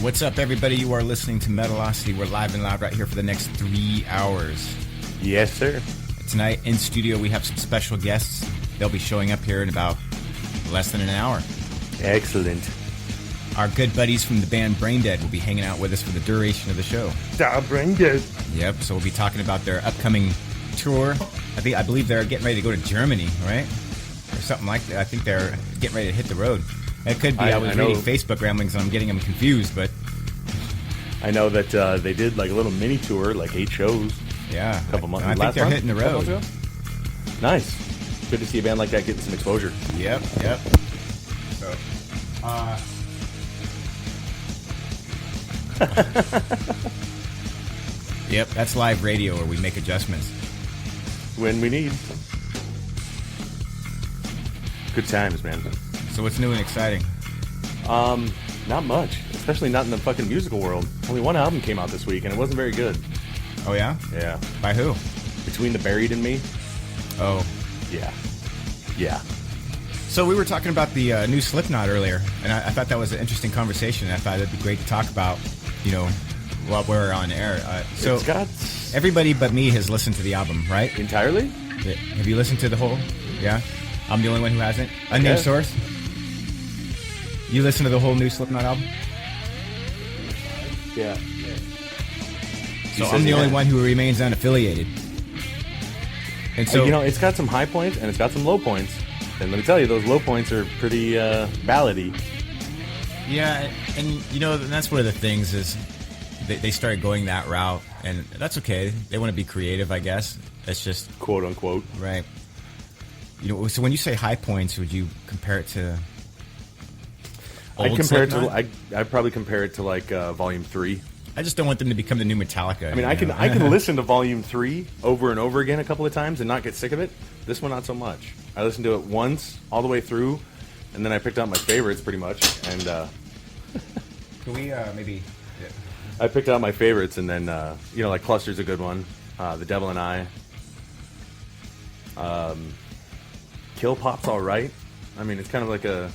What's up, everybody? You are listening to Metalocity. We're live and loud right here for the next 3 hours. Yes, sir. Tonight in studio, we have some special guests. They'll be showing up here in about less than an hour. Excellent. Our good buddies from the band Braindead will be hanging out with us for the duration of the show. Braindead. Yep. So we'll be talking about their upcoming tour. I believe they're getting ready to go to Germany, right? Or something like that. I think they're getting ready to hit the road. It could be. I was reading Facebook ramblings and I'm getting them confused, but I know that they did like a little mini tour, like 8 shows. Yeah, a couple months. I think they're hitting the road. Nice. Good to see a band like that getting some exposure. Yep. So, yep, that's live radio where we make adjustments when we need. Good times, man. So what's new and exciting? Not much. Especially not in the fucking musical world. Only one album came out this week, and it wasn't very good. Oh, yeah? Yeah. By who? Between the Buried and Me. Oh. Yeah. So we were talking about the new Slipknot earlier, and I thought that was an interesting conversation, and I thought it'd be great to talk about, while we're on air. So it's got... everybody but me has listened to the album, right? Entirely? Have you listened to the whole? Yeah? I'm the only one who hasn't? Unnamed source? You listened to the whole new Slipknot album? Yeah. So I'm the only one who remains unaffiliated. And so, it's got some high points and it's got some low points. And let me tell you, those low points are pretty ballady. Yeah, and that's one of the things is they started going that route, and that's okay. They want to be creative, I guess. That's just quote unquote, right? So when you say high points, would you compare it to? I'd probably compare it to like Volume 3. I just don't want them to become the new Metallica. I mean, I can listen to Volume 3 over and over again a couple of times and not get sick of it. This one, not so much. I listened to it once, all the way through, and then I picked out my favorites pretty much. And can we maybe? Yeah. I picked out my favorites, and then like Cluster's a good one. The Devil and I. Kill Pop's all right. I mean, it's kind of like a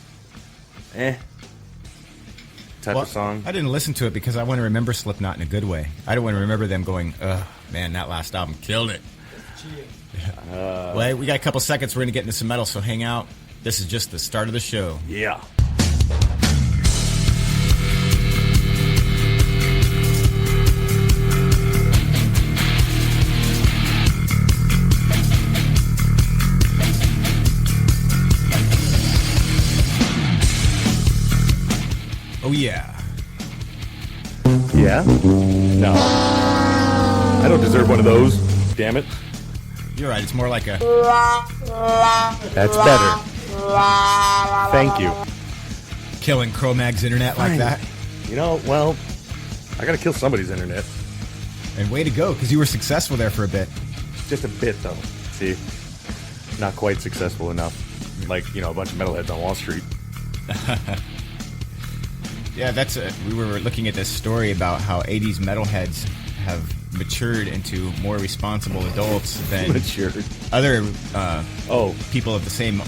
type of song. I didn't listen to it because I want to remember Slipknot in a good way. I don't want to remember them going, man, that last album killed it. Well, we got a couple seconds. We're going to get into some metal, so hang out. This is just the start of the show. Yeah. Oh, yeah. Yeah? No. I don't deserve one of those. Damn it. You're right. It's more like a... That's better. Thank you. Killing Cro-Mag's internet like that? Well, I gotta kill somebody's internet. And way to go, because you were successful there for a bit. Just a bit, though. See? Not quite successful enough. Like, a bunch of metalheads on Wall Street. Yeah, we were looking at this story about how 80s metalheads have matured into more responsible adults than other people of the same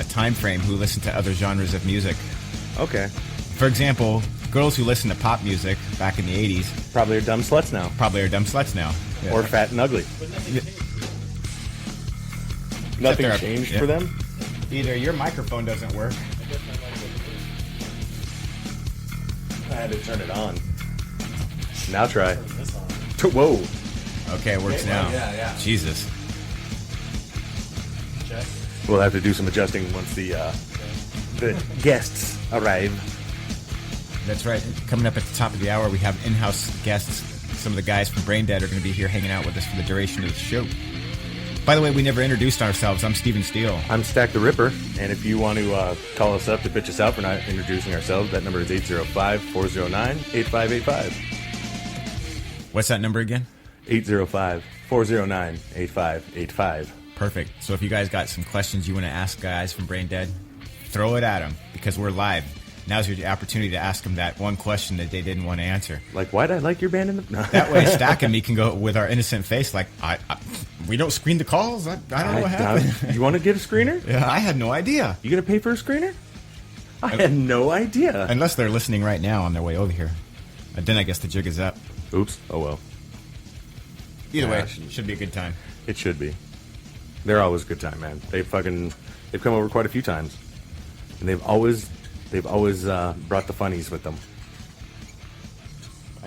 time frame who listen to other genres of music. Okay. For example, girls who listen to pop music back in the 80s probably are dumb sluts now. Yeah. Or fat and ugly. Nothing changed for them? Either your microphone doesn't work. I had to turn it on. Now try. Whoa. Okay, it works now. Yeah. Jesus. Check. We'll have to do some adjusting once the guests arrive. That's right. Coming up at the top of the hour, we have in-house guests. Some of the guys from Braindead are going to be here hanging out with us for the duration of the show. By the way, we never introduced ourselves. I'm Steven Steele. I'm Stack the Ripper, and if you want to call us up to pitch us out for not introducing ourselves, that number is 805-409-8585. What's that number again? 805-409-8585. Perfect. So if you guys got some questions you want to ask guys from Braindead, throw it at them, because we're live. Now's your opportunity to ask them that one question that they didn't want to answer. Like, why'd I like your band in the... No. That way, Stack and me can go with our innocent face, like, we don't screen the calls? I don't know what happened. You want to get a screener? Yeah, I had no idea. You going to pay for a screener? I had no idea. Unless they're listening right now on their way over here. And then I guess the jig is up. Oops. Oh, well. Either way, should be a good time. It should be. They're always a good time, man. They've come over quite a few times. And they've always brought the funnies with them.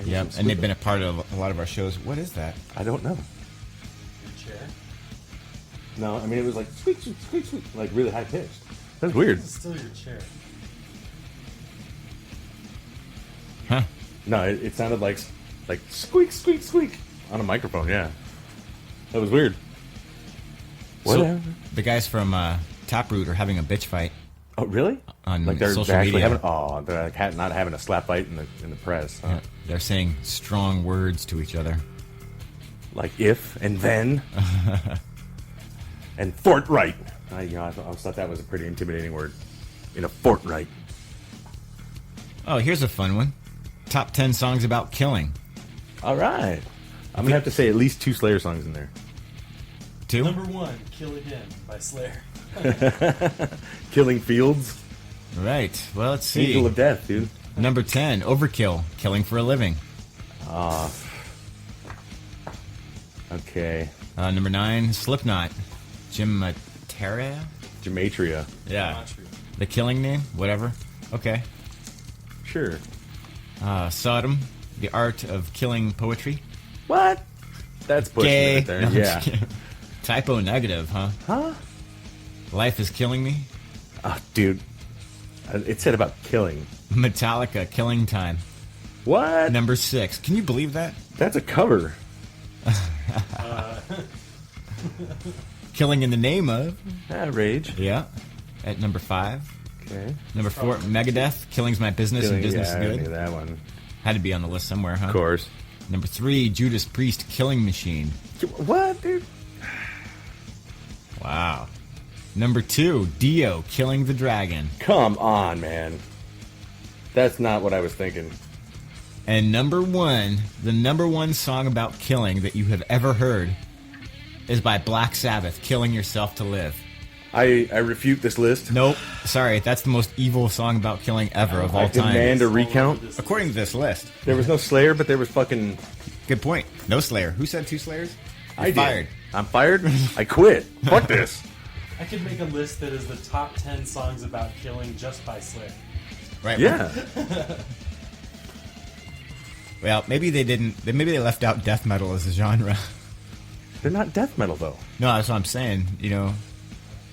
Yeah, and they've been a part of a lot of our shows. What is that? I don't know. Your chair? No, I mean, it was like squeak, squeak, squeak, squeak, like really high pitched. That's weird. It's still your chair. Huh? No, it sounded like squeak, squeak, squeak on a microphone. Yeah, that was weird. Whatever. So, the guys from Taproot are having a bitch fight. Oh, really? On like they're social actually media. they're like not having a slap fight in the press. Huh? Yeah, they're saying strong words to each other. Like if and then and fortright. I always thought that was a pretty intimidating word. In a fortright. Oh, here's a fun one. Top 10 songs about killing. All right. I'm gonna have to say at least 2 Slayer songs in there. 2? Number 1, Kill Again by Slayer. Killing Fields. Right. Well, let's see. Angel of Death, dude. Number 10, Overkill, Killing for a Living. Okay. Number 9, Slipknot, Gematria? Gematria. Yeah. The killing name? Whatever. Okay. Sure. Sodom, The Art of Killing Poetry. What? That's pushing Gay. it there. No, I'm Yeah. just kidding. Typo negative, huh? Huh? Life is Killing Me. Oh, dude. It said about killing. Metallica, Killing Time. What? Number 6. Can you believe that? That's a cover. Killing in the Name of. Rage. Yeah. At number 5. Okay. Number 4, Megadeth, Killing's My Business and Business is I Good. knew that one. Had to be on the list somewhere, huh? Of course. Number 3, Judas Priest, Killing Machine. What, dude? Wow. Number 2, Dio, Killing the Dragon. Come on, man. That's not what I was thinking. And number 1, the number 1 song about killing that you have ever heard is by Black Sabbath, Killing Yourself to Live. I refute this list. Nope. Sorry, that's the most evil song about killing ever of all I time. demand a recount. According to this list. There was no Slayer, but there was fucking... Good point. No Slayer. Who said 2 Slayers? You're I fired. did. I'm fired? I quit. Fuck this. I could make a list that is the top 10 songs about killing just by Slayer. Right. Yeah. Well, maybe they didn't. Maybe they left out death metal as a genre. They're not death metal, though. No, that's what I'm saying. You know.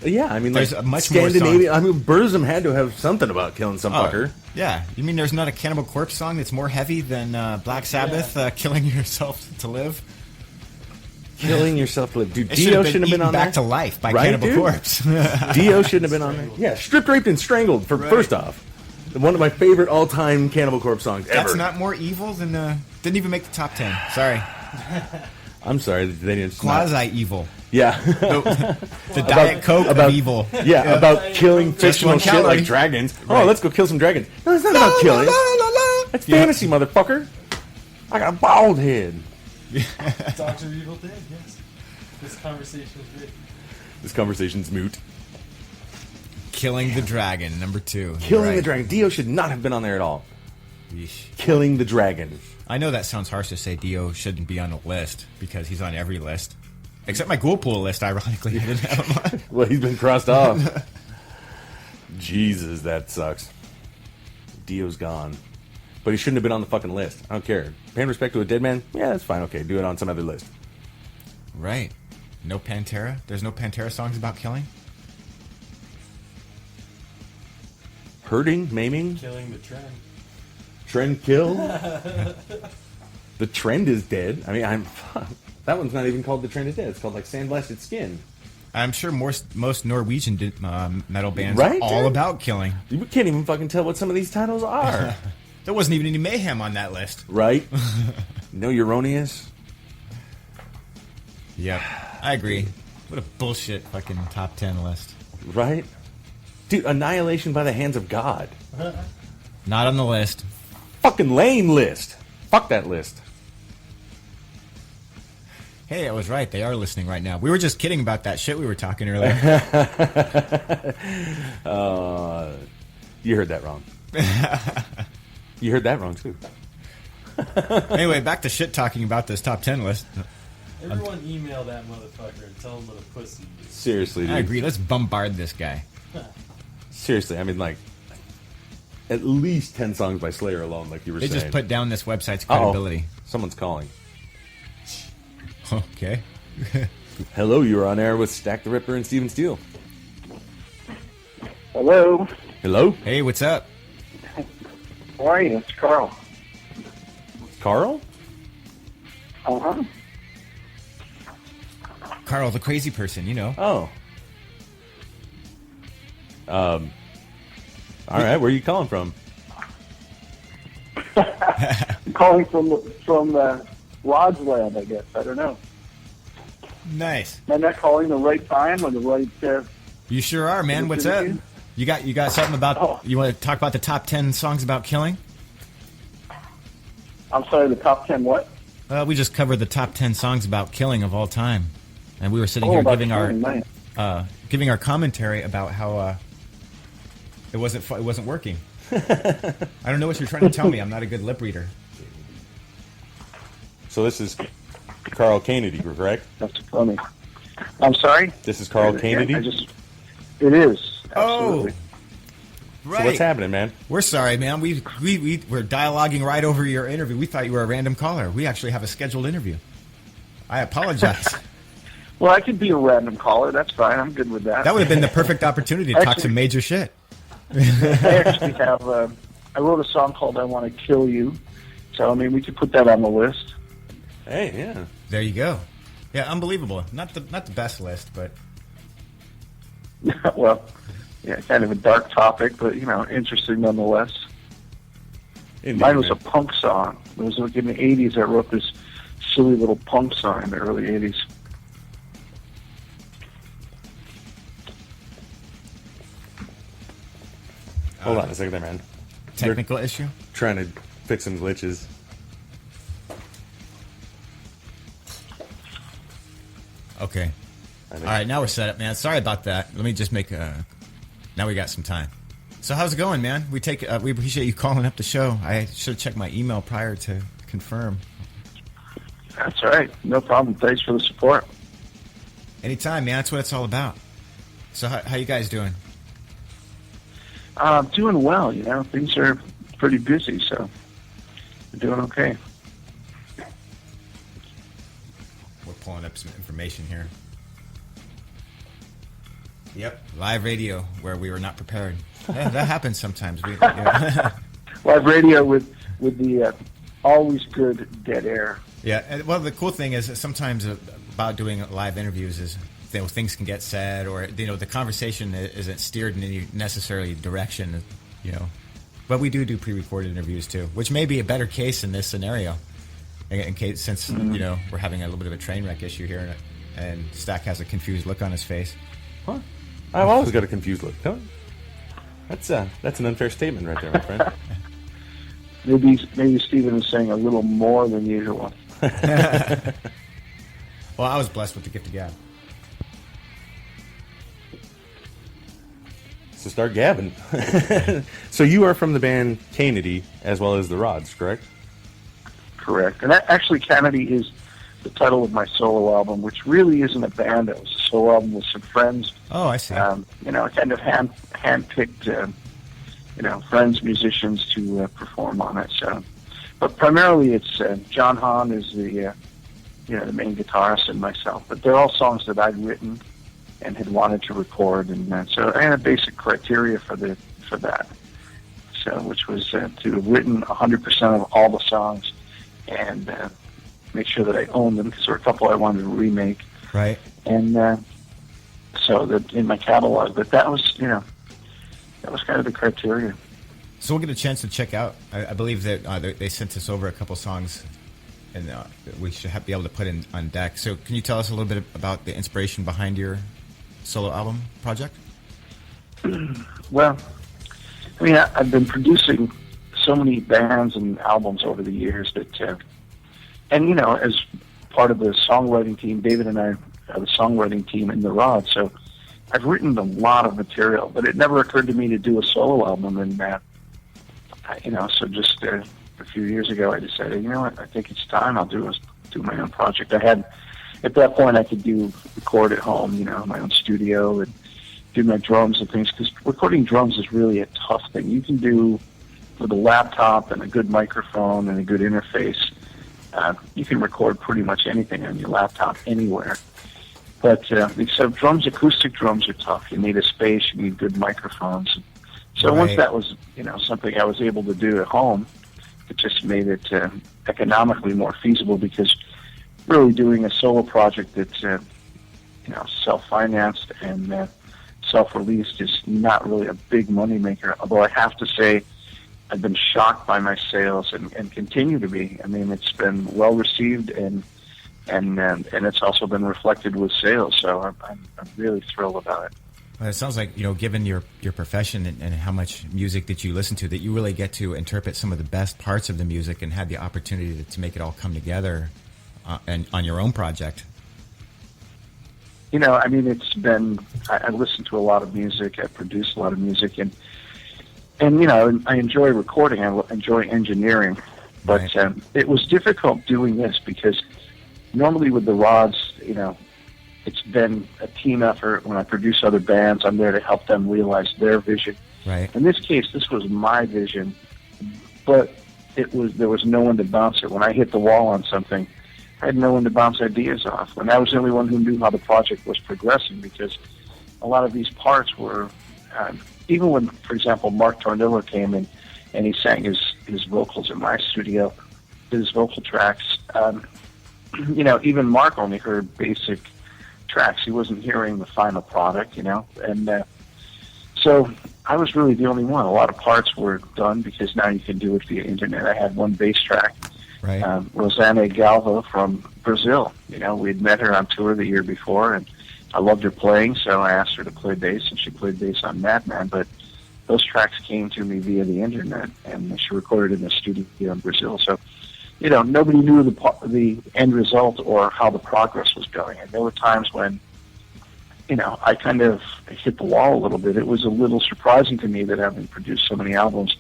Yeah, I mean, There's like, much more Scandinavian... I mean, Burzum had to have something about killing some fucker. Yeah. You mean there's not a Cannibal Corpse song that's more heavy than Black Sabbath, Killing Yourself to Live? Killing yourself to live. Dude, It Dio shouldn't have been on back there. to life by Right, Cannibal dude? Corpse. Dio shouldn't have been on there. Yeah, stripped, raped, and strangled, first off. One of my favorite all-time Cannibal Corpse songs ever. That's not more evil than... didn't even make the top 10. Sorry. I'm sorry, they didn't... Quasi-evil. Yeah. The Diet Coke of evil. Yeah, about killing fictional one shit calorie. like dragons. Right. Oh, let's go kill some dragons. No, it's not about killing. That's fantasy, motherfucker. I got a bald head. Dr. Evil did, yes. This conversation is great. This conversation's moot. Killing the Dragon, number 2. Killing Right. the dragon. Dio should not have been on there at all. Yeesh. Killing the dragon. I know that sounds harsh to say Dio shouldn't be on the list because he's on every list. Except my Ghoulpool list, ironically. I didn't have him on. Well, he's been crossed off. Jesus, that sucks. Dio's gone. But he shouldn't have been on the fucking list. I don't care. Paying respect to a dead man? Yeah, that's fine. Okay, do it on some other list. Right. No Pantera? There's no Pantera songs about killing? Hurting? Maiming? Killing the trend. Trend kill? The trend is dead. I mean, that one's not even called The Trend is Dead. It's called like Sandblasted Skin. I'm sure most Norwegian metal bands Right, are all dude? about killing. You can't even fucking tell what some of these titles are. There wasn't even any mayhem on that list. Right? No Euronius? Yep. I agree. What a bullshit fucking top 10 list. Right? Dude, Annihilation by the Hands of God. Not on the list. Fucking lame list. Fuck that list. Hey, I was right. They are listening right now. We were just kidding about that shit we were talking earlier. You heard that wrong. You heard that wrong, too. Anyway, back to shit talking about this top 10 list. Everyone email that motherfucker and tell him what a pussy he is. Seriously, dude. I agree. Let's bombard this guy. Seriously, I mean, like, at least 10 songs by Slayer alone, like you were They saying. just put down this website's credibility. Someone's calling. Okay. Hello, you're on air with Stack the Ripper and Steven Steele. Hello. Hello? Hey, what's up? How are you? It's Carl. Carl? Uh-huh. Carl, the crazy person, you know. Oh. All right, where are you calling from? I'm calling from Rod's lab, I guess. I don't know. Nice. Am I not calling the right time or the right... You sure are, man. What's up? You got something about... You want to talk about the top 10 songs about killing? I'm sorry, the top 10 what? We just covered the top 10 songs about killing of all time. And we were sitting here giving our commentary about how it wasn't working. I don't know what you're trying to tell me. I'm not a good lip reader. So this is Carl Kennedy, correct? That's funny. I'm sorry? This is Carl Kennedy? It is. Absolutely. Right. So what's happening, man? We're sorry, man. We're dialoguing right over your interview. We thought you were a random caller. We actually have a scheduled interview. I apologize. Well, I could be a random caller. That's fine. I'm good with that. That would have been the perfect opportunity to talk some major shit. I actually have... I wrote a song called I Want to Kill You. So, I mean, we could put that on the list. Hey, yeah. There you go. Yeah, unbelievable. Not the best list, but... Well, yeah, kind of a dark topic, but, interesting nonetheless. Indeed, Mine was man. a punk song. It was like in the 80s I wrote this silly little punk song in the early 80s. Hold on a second there, man. Technical issue? Trying to fix some glitches. Okay. All right, now we're set up, man. Sorry about that. Let me just make now we got some time. So how's it going, man? We appreciate you calling up the show. I should have checked my email prior to confirm. That's all right. No problem. Thanks for the support. Anytime, man. That's what it's all about. So how you guys doing? Doing well, Things are pretty busy, so we're doing okay. We're pulling up some information here. Yep, live radio where we were not prepared. Yeah, that happens sometimes. Live radio with the always good dead air. Yeah, well, the cool thing is that sometimes about doing live interviews is things can get said, or the conversation isn't steered in any necessarily direction, But we do pre-recorded interviews too, which may be a better case in this scenario, in case since we're having a little bit of a train wreck issue here, and Stack has a confused look on his face. Huh? I've always got a confused look. That's an unfair statement right there, my friend. Maybe Steven is saying a little more than usual. Well, I was blessed with the gift of gab. So start gabbing. So you are from the band Kennedy as well as the Rods, correct? Correct. And actually, Kennedy is the title of my solo album, which really isn't a band. It was a solo album with some friends. Oh, I see. I kind of handpicked, friends, musicians to perform on it. So, but primarily it's John Hahn is the main guitarist and myself. But they're all songs that I'd written and had wanted to record, and so I had a basic criteria for that. So, which was to have written 100% of all the songs and make sure that I owned them, because there were a couple I wanted to remake. Right. And so that in my catalog, but that was kind of the criteria. So we'll get a chance to check out. I believe that they sent us over a couple songs, and we should be able to put in on deck. So can you tell us a little bit about the inspiration behind your solo album project? Well, I mean, I've been producing so many bands and albums over the years that, and as part of the songwriting team, David and I are the songwriting team in the Rod. So I've written a lot of material, but it never occurred to me to do a solo album, and so just a few years ago, I decided, you know what, I think it's time. I'll do my own project. I had, at that point, I could record at home, you know, my own studio and do my drums and things, because recording drums is really a tough thing. You can do with a laptop and a good microphone and a good interface. You can record pretty much anything on your laptop anywhere. But so drums, acoustic drums are tough. You need a space. You need good microphones. So once that was, you know, something I was able to do at home, it just made it economically more feasible, because really doing a solo project that's, you know, self-financed and self-released is not really a big moneymaker. Although I have to say, I've been shocked by my sales and continue to be. I mean, it's been well received and it's also been reflected with sales. So I'm really thrilled about it. Well, it sounds like, you know, given your profession and how much music that you listen to, that you really get to interpret some of the best parts of the music and had the opportunity to make it all come together and on your own project. You know, I mean, it's been, I listen to a lot of music, I produce a lot of music, and you know, I enjoy recording, I enjoy engineering, but it was difficult doing this, because normally with the rods, you know, it's been a team effort. When I produce other bands, I'm there to help them realize their vision. Right. In this case, this was my vision, but there was no one to bounce it. When I hit the wall on something, I had no one to bounce ideas off. And I was the only one who knew how the project was progressing, because a lot of these parts were, even when, for example, Mark Tornillo came in and he sang his vocals in my studio, his vocal tracks, you know, even Mark only heard basic tracks. He wasn't hearing the final product, you know. And so I was really the only one. A lot of parts were done, because now you can do it via internet. I had one bass track. Right. Rosane Galva from Brazil. You know, we'd met her on tour the year before, and I loved her playing, so I asked her to play bass, and she played bass on Madman. But those tracks came to me via the internet, and she recorded in the studio in Brazil. So, you know, nobody knew the end result or how the progress was going. And there were times when, you know, I kind of hit the wall a little bit. It was a little surprising to me that, having produced so many albums,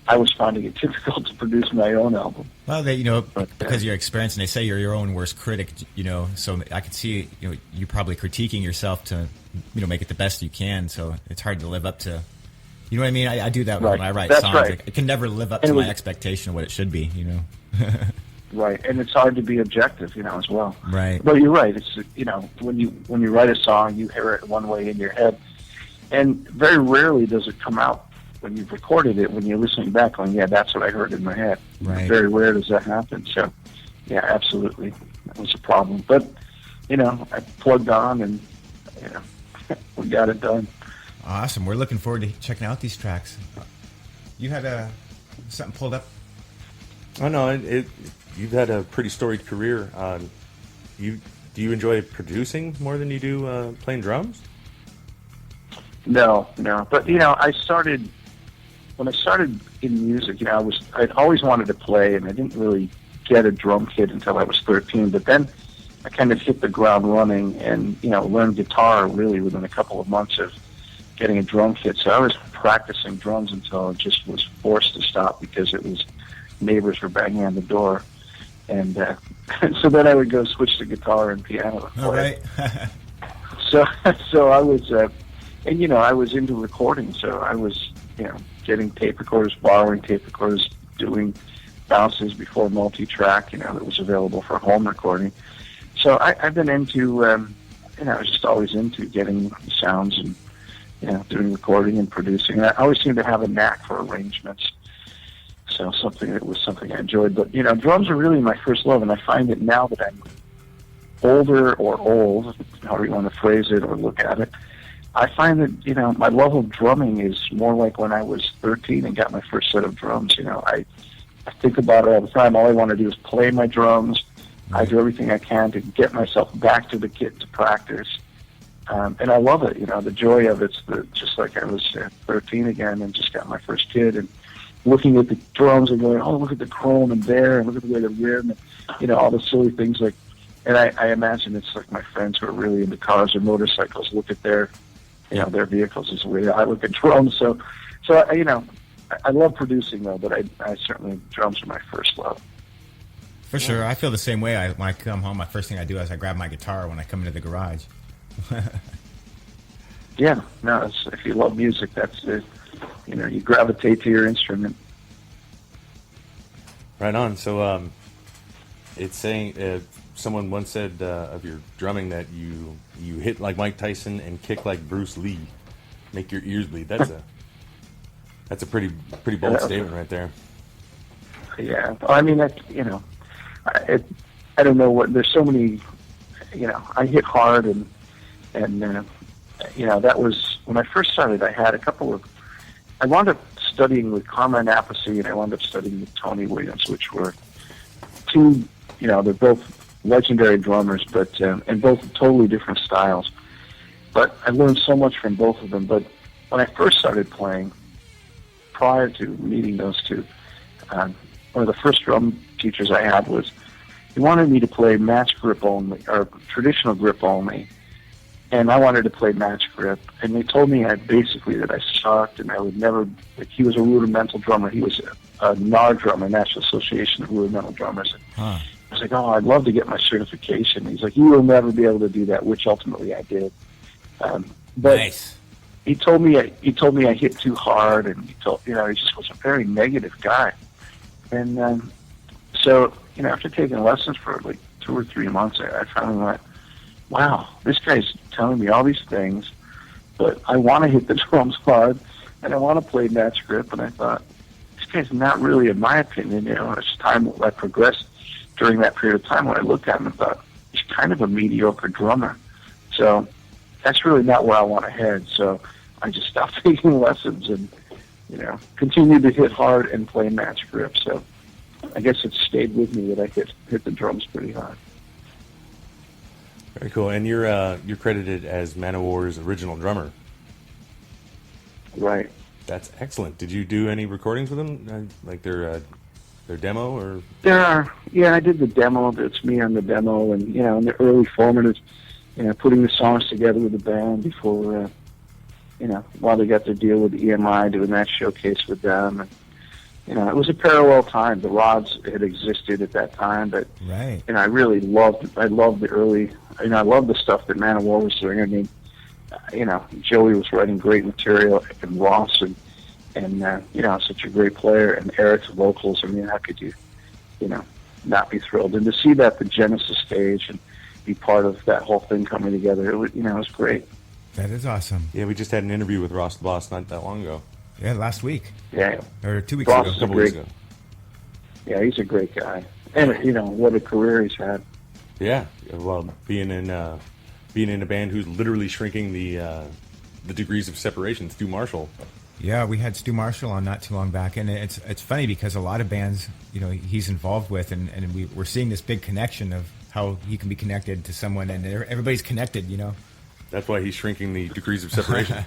I was finding it difficult to produce my own album. Well, you know, because of your experience, and they say you're your own worst critic, you know, so I could see, you know, you probably critiquing yourself to, you know, make it the best you can. So it's hard to live up to, you know what I mean? I do that when I write songs. Right. It can never live up to my expectation of what it should be, you know. Right, and it's hard to be objective, you know, as well. Right. But you're right. It's, you know, when you write a song, you hear it one way in your head, and very rarely does it come out when you've recorded it, when you're listening back going, yeah, that's what I heard in my head. Right. Very rare does that happen. So, yeah, absolutely. That was a problem. But, you know, I plugged on and, you know, we got it done. Awesome. We're looking forward to checking out these tracks. You had something pulled up? Oh, no, you've had a pretty storied career. Do you enjoy producing more than you do playing drums? No. But, you know, when I started in music, you know, I'd always wanted to play, and I didn't really get a drum kit until I was 13. But then I kind of hit the ground running and, you know, learned guitar really within a couple of months of getting a drum kit. So I was practicing drums until it just was forced to stop, because it was neighbors were banging on the door. And so then I would go switch to guitar and piano. All right. So I was, and, you know, I was into recording. So I was, you know, getting tape recorders, borrowing tape recorders, doing bounces before multi-track, you know, that was available for home recording. So I've been into, you know, I was just always into getting sounds and, you know, doing recording and producing. And I always seemed to have a knack for arrangements. So something I enjoyed. But, you know, drums are really my first love, and I find that now that I'm older or old, however you want to phrase it or look at it, I find that, you know, my love of drumming is more like when I was 13 and got my first set of drums. You know, I think about it all the time. All I want to do is play my drums. I do everything I can to get myself back to the kit to practice. And I love it. You know, the joy of it's just like I was 13 again and just got my first kit, and looking at the drums and going, oh, look at the chrome and there, and look at the way the rim, and, you know, all the silly things like. And I imagine it's like my friends who are really into cars or motorcycles look at their, you know, their vehicles as the way I look at drums. So you know, I love producing though, but I certainly drums are my first love. For sure, I feel the same way. When I come home, my first thing I do is I grab my guitar when I come into the garage. Yeah, no, if you love music, that's it. You gravitate to your instrument. Right on. So, it's saying someone once said of your drumming that you hit like Mike Tyson and kick like Bruce Lee, make your ears bleed. That's a pretty bold statement right there. Yeah, well, I mean, I don't know what. There's so many. I hit hard and that was when I first started. I had a couple of. I wound up studying with Carmine Appice and I wound up studying with Tony Williams, which were two. They're both legendary drummers, but and both totally different styles. But I learned so much from both of them. But when I first started playing, prior to meeting those two, one of the first drum teachers I had was he wanted me to play match grip only or traditional grip only, and I wanted to play match grip. And they told me that I sucked and I would never. He was a rudimental drummer. He was a NAR drummer, National Association of Rudimental Drummers. Huh. I was like, oh, I'd love to get my certification. He's like, you will never be able to do that, which ultimately I did. But nice. He told me I hit too hard, and he just was a very negative guy. And so after taking lessons for like 2 or 3 months, I finally went, wow, this guy's telling me all these things, but I want to hit the drums hard, and I want to play match grip. And I thought, this guy's not really, in my opinion, as time I progressed during that period of time, when I looked at him and thought, he's kind of a mediocre drummer. So that's really not where I want to head. So I just stopped taking lessons and, continued to hit hard and play match grip. So I guess it stayed with me that I hit the drums pretty hard. Very cool. And you're credited as Manowar's original drummer. Right. That's excellent. Did you do any recordings with them, like their demo or? There are. Yeah, I did the demo. It's me on the demo, and in the early formative, putting the songs together with the band before, while they got their deal with EMI, doing that showcase with them. And, it was a parallel time. The Rods had existed at that time, but right. And I really loved the early. I loved the stuff that Manowar was doing. I mean, Joey was writing great material, and Ross and such a great player, and Eric's vocals. I mean, how could you, not be thrilled? And to see that the Genesis stage and be part of that whole thing coming together, it was great. That is awesome. Yeah, we just had an interview with Ross the Boss not that long ago. Yeah, last week. Yeah. Or 2 weeks Ross ago. is a great, yeah, he's a great guy. And, what a career he's had. Yeah. Well, being in a band who's literally shrinking the degrees of separation, Stu Marshall. Yeah, we had Stu Marshall on not too long back, and it's funny because a lot of bands, he's involved with, and we're seeing this big connection of how he can be connected to someone, and everybody's connected, That's why he's shrinking the degrees of separation.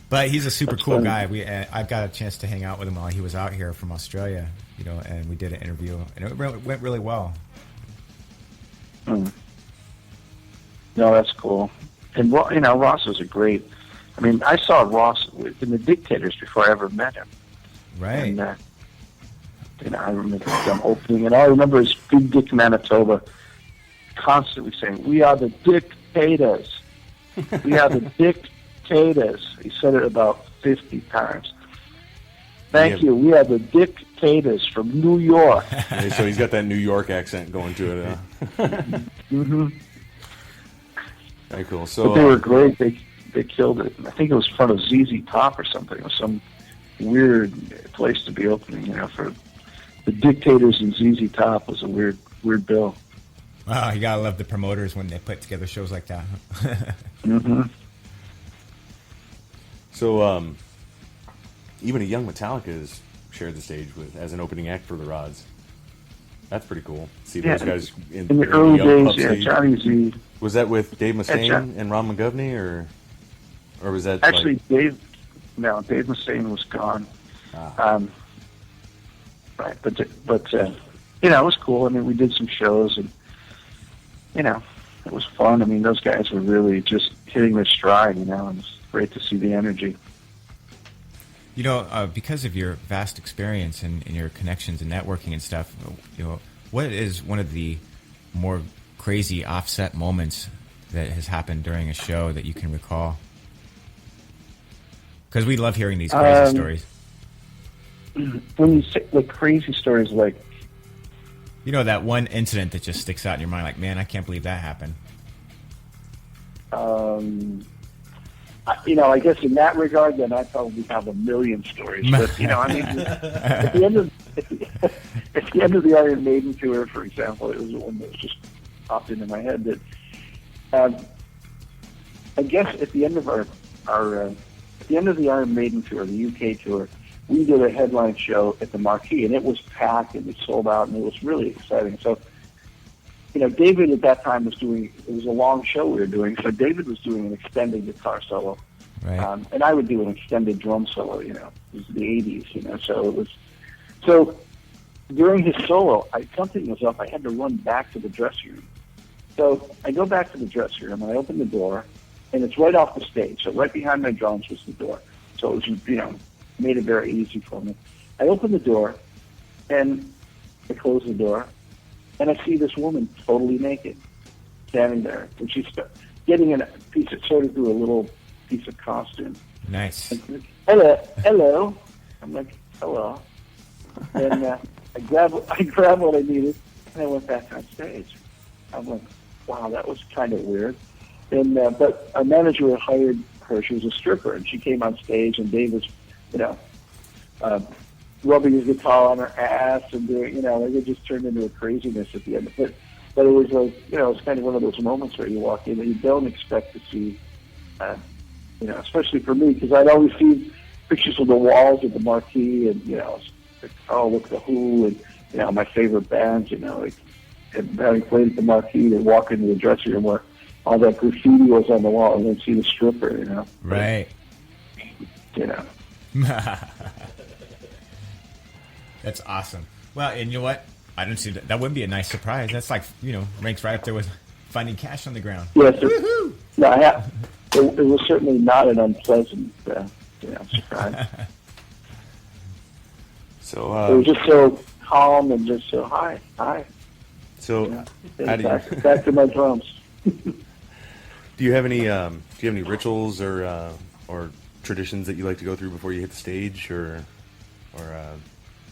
But he's a super cool guy. I got a chance to hang out with him while he was out here from Australia, and we did an interview, and it went really well. No, that's cool. And Ross was a great. I mean, I saw Ross in the Dictators before I ever met him. Right. And I remember them opening, and all I remember is Big Dick Manitoba constantly saying, "We are the Dictators. We are the Dictators." He said it about 50 times. Thank you. We are the Dictators from New York. Yeah, so he's got that New York accent going to it. Mm-hmm. Very cool. So but they were great. They killed it. I think it was in front of ZZ Top or something. It was some weird place to be opening. For the Dictators and ZZ Top was a weird bill. Wow, you gotta love the promoters when they put together shows like that. Mm-hmm. So, even a young Metallica has shared the stage as an opening act for the Rods. That's pretty cool. See those guys in the early days. Yeah, stage. Johnny Z. Was that with Dave Mustaine and Ron McGovney, or was that actually Dave? No, Dave Mustaine was gone. Right, but it was cool. I mean, we did some shows, and it was fun. I mean, those guys were really just hitting their stride. And it's great to see the energy. Because of your vast experience and your connections and networking and stuff, what is one of the more crazy offset moments that has happened during a show that you can recall? Because we love hearing these crazy stories. When you say like crazy stories, like that one incident that just sticks out in your mind, like, man, I can't believe that happened. I guess in that regard, then I probably have a million stories. But at the end of the Iron Maiden tour, for example, it was one that just popped into my head. That I guess at the end of at the end of the Iron Maiden tour, the UK tour, we did a headline show at the Marquee, and it was packed and it sold out, and it was really exciting. So, David at that time it was a long show we were doing, so David was doing an extended guitar solo. Right. And I would do an extended drum solo, it was the 80s, so it was, so during his solo, something was up, I had to run back to the dressing room. So I go back to the dressing room, and I open the door, and it's right off the stage, so right behind my drums was the door. So it was, made it very easy for me. I open the door, and I close the door, and I see this woman totally naked, standing there, and she's getting a piece of, sort of do a little piece of costume. Nice. And, hello. I'm like, hello. And I grab what I needed, and I went back on stage. I'm like, wow, that was kind of weird. And but our manager had hired her. She was a stripper, and she came on stage, and Dave was, rubbing his guitar on her ass and doing, like it just turned into a craziness at the end. But it was like, it was kind of one of those moments where you walk in and you don't expect to see, especially for me, because I'd always seen pictures of the walls at the Marquee, and like, oh, look, the Who, and my favorite bands, like having played at the Marquee, to walk into the dressing room where all that graffiti was on the wall, and then see the stripper, Right. That's awesome. Well, and you know what? I don't see that. That wouldn't be a nice surprise. That's like, ranks right up there with finding cash on the ground. Yes. No, it was certainly not an unpleasant, surprise. So it was just so calm and just so hi. So how do you back to my drums? Do you have any rituals or traditions that you like to go through before you hit the stage, or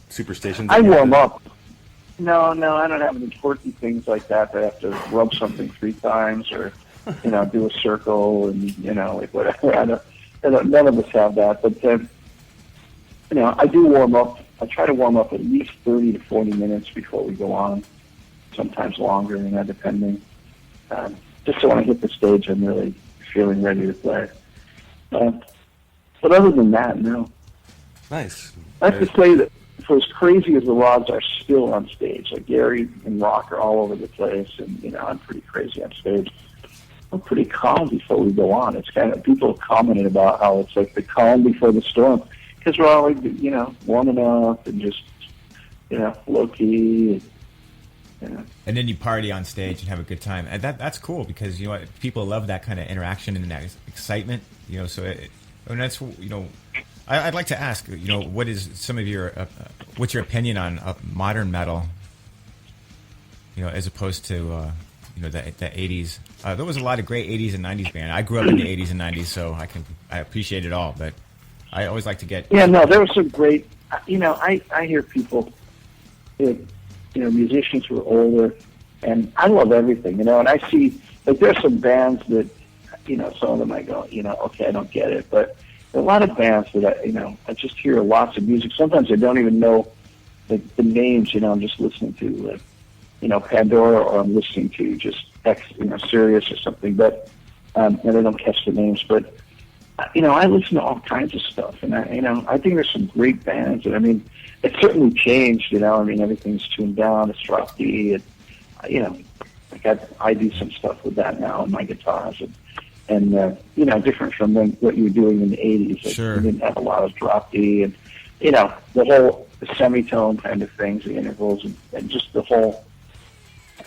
superstitions? I warm up. No, I don't have any quirky things like that. I have to rub something 3 times, or do a circle, and like whatever. None of us have that, but I do warm up. I try to warm up at least 30 to 40 minutes before we go on. Sometimes longer, depending. Just so when I hit the stage, I'm really feeling ready to play. But other than that, no. Nice. I have to say that for as crazy as the Rods are still on stage, like Gary and Rock are all over the place, and I'm pretty crazy on stage. I'm pretty calm before we go on. It's kind of, people have commented about how it's like the calm before the storm, because we're all like, warming up and just, low key. And then you party on stage and have a good time, and that's cool, because people love that kind of interaction and that excitement. That's I'd like to ask, what is some of your what's your opinion on modern metal? As opposed to the 80s. There was a lot of great 80s and 90s band. I grew up in the 80s and 90s, so I appreciate it all. But I always like to get there was some great. I hear people, musicians who are older, and I love everything. And I see like there's some bands that some of them I go, okay, I don't get it, but there are a lot of bands that I just hear lots of music. Sometimes I don't even know the names. I'm just listening to Pandora, or I'm listening to just Sirius or something, but and I don't catch the names. But I listen to all kinds of stuff, and I think there's some great bands. And it's certainly changed. Everything's tuned down. It's drop D, and I do some stuff with that now on my guitars, and different from what you were doing in the 80s. Sure. You didn't have a lot of drop D, and the whole semitone kind of things, the intervals, and just the whole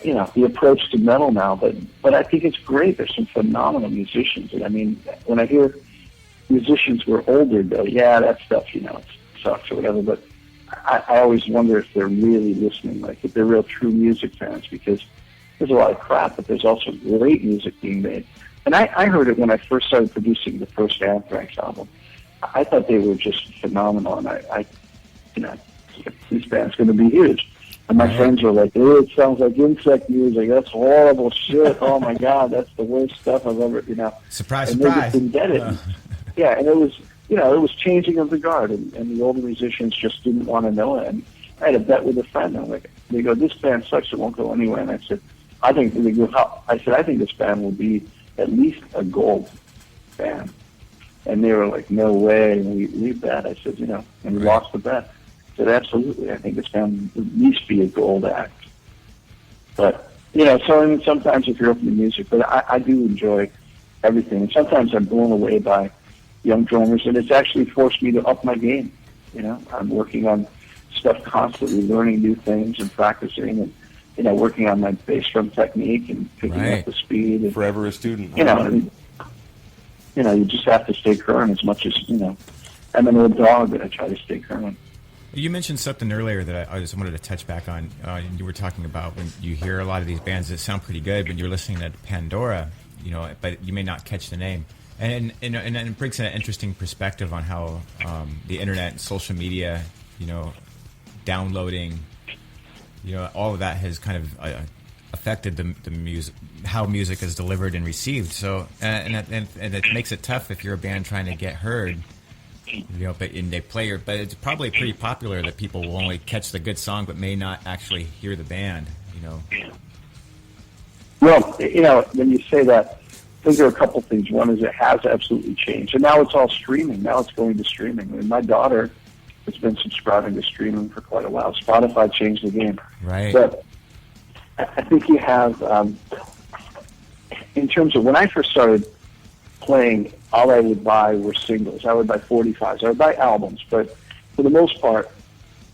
the approach to metal now. But I think it's great. There's some phenomenal musicians, and when I hear musicians were older go, yeah, that stuff, it sucks or whatever. But I always wonder if they're really listening, like if they're real true music fans, because there's a lot of crap, but there's also great music being made. And I heard it when I first started producing the first Anthrax album. I thought they were just phenomenal, and I this band's going to be huge. And my friends were like, "Oh, it sounds like insect music. That's horrible shit. Oh my God, that's the worst stuff I've ever, Surprise, and surprise. They just didn't get it. Yeah, and it was, it was changing of the guard, and the older musicians just didn't want to know it. And I had a bet with a friend. I'm like, they go, this band sucks. It won't go anywhere. And I said, I think this band will be at least a gold band. And they were like, no way. And we bet. I said, and we lost the bet. I said, absolutely. I think this band would at least be a gold act. But, sometimes if you're open to music, but I do enjoy everything. And sometimes I'm blown away by young drummers, and it's actually forced me to up my game. I'm working on stuff constantly, learning new things and practicing, and working on my bass drum technique and picking up the speed. And, forever a student. You just have to stay current as much as I'm an old dog, but I try to stay current. You mentioned something earlier that I just wanted to touch back on. You were talking about when you hear a lot of these bands that sound pretty good, but you're listening to Pandora, but you may not catch the name. And it brings an interesting perspective on how the internet and social media, downloading, all of that has kind of affected the music, how music is delivered and received. So, and it makes it tough if you're a band trying to get heard. But it's probably pretty popular that people will only catch the good song, but may not actually hear the band. Well, when you say that, I think there are a couple things. One is it has absolutely changed, and now it's all streaming. Now it's going to streaming. I mean, my daughter has been subscribing to streaming for quite a while. Spotify changed the game, right? But I think you have, in terms of when I first started playing, all I would buy were singles. I would buy 45s. I would buy albums, but for the most part,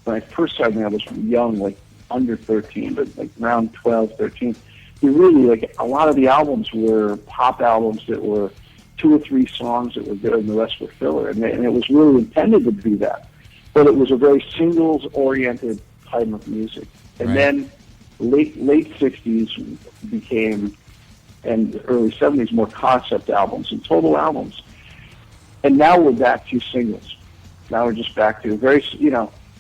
when I first started, I was young, like under 13, but like around 12, 13. You really, like, a lot of the albums were pop albums that were 2 or 3 songs that were good, and the rest were filler. And it was really intended to be that. But it was a very singles-oriented type of music. And then late 60s became, and the early 70s, more concept albums and total albums. And now we're back to singles. Now we're just back to very,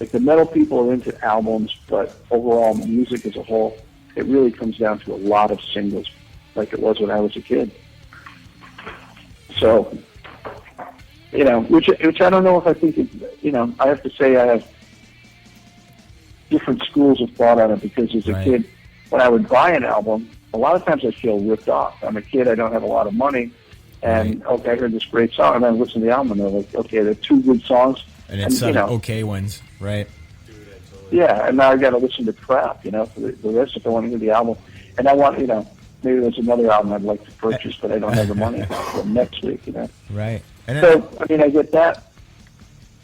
like the metal people are into albums, but overall music as a whole, it really comes down to a lot of singles, like it was when I was a kid. So, which I don't know if I think, I have to say I have different schools of thought on it, because as a kid, when I would buy an album, a lot of times I feel ripped off. I'm a kid, I don't have a lot of money, and okay, I heard this great song, and then I listen to the album, and they're like, okay, they're 2 good songs. And it's okay ones, right? Yeah, and now I got to listen to crap, for the rest if I want to hear the album. And I want, maybe there's another album I'd like to purchase, but I don't have the money for next week, Right. So, I get that.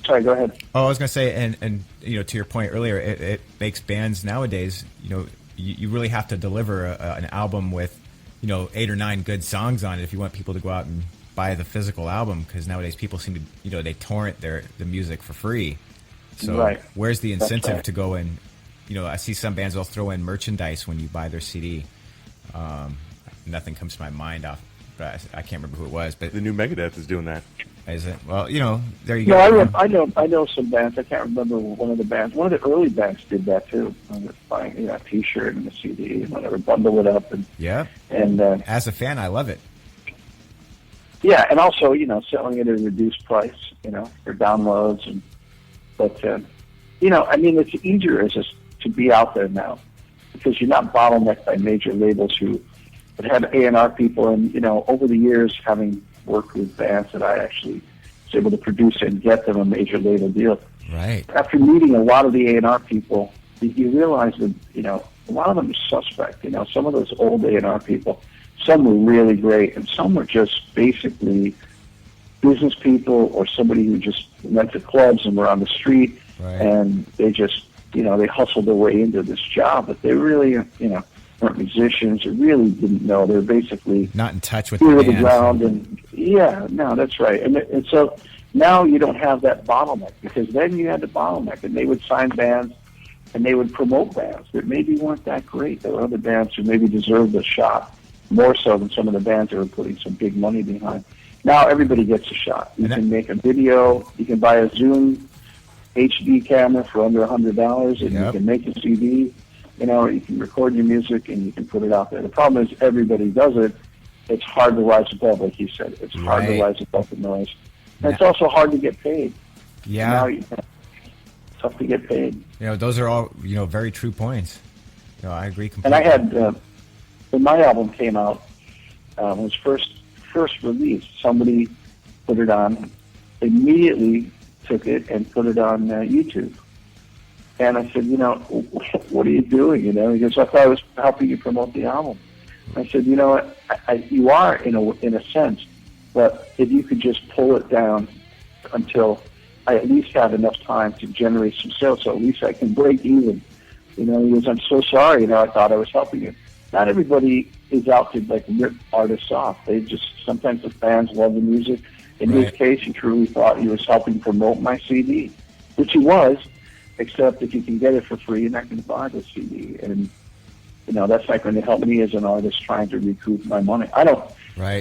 Sorry, go ahead. Oh, I was going to say, and to your point earlier, it makes bands nowadays, you really have to deliver an album with, 8 or 9 good songs on it if you want people to go out and buy the physical album, because nowadays people seem to, they torrent the music for free. So where's the incentive to go in? I see some bands will throw in merchandise when you buy their CD. Nothing comes to my mind off, but I can't remember who it was. But the new Megadeth is doing that. Is it? Well, there you go. No, I know some bands. I can't remember one of the bands. One of the early bands did that too. Buying a T-shirt and a CD and whatever, bundle it up and And as a fan, I love it. Yeah, and also selling it at a reduced price, for downloads But it's easier to be out there now, because you're not bottlenecked by major labels who would have A&R people. And over the years, having worked with bands that I actually was able to produce and get them a major label deal. Right. After meeting a lot of the A&R people, you realize that a lot of them are suspect. Some of those old A&R people, some were really great, and some were just basically business people or somebody who just went to clubs and were on the street, and they just, they hustled their way into this job. But they really, weren't musicians, or really didn't know. They were basically not in touch with the band. ground. And yeah, no, that's right. And so now you don't have that bottleneck, because then you had the bottleneck, and they would sign bands and they would promote bands that maybe weren't that great. There were other bands who maybe deserved a shot more so than some of the bands that were putting some big money behind. Now everybody gets a shot. You can make a video. You can buy a Zoom HD camera for under $100, and you can make a CD. You know, you can record your music and you can put it out there. The problem is everybody does it. It's hard to rise above, like you said. It's hard to rise above the noise. And it's also hard to get paid. Yeah. It's tough to get paid. You know, those are all, very true points. I agree completely. And I had, when my album came out, when it was first released, somebody put it on, immediately took it and put it on YouTube. And I said, what are you doing? He goes, I thought I was helping you promote the album. I said, you know what, you are in a sense, but if you could just pull it down until I at least have enough time to generate some sales, so at least I can break even. He goes, I'm so sorry, I thought I was helping you. Not everybody is out to rip artists off. They just, sometimes the fans love the music. In his case, he truly thought he was helping promote my CD, which he was, except if you can get it for free, you're not going to buy the CD. And, that's not going to help me as an artist trying to recoup my money. I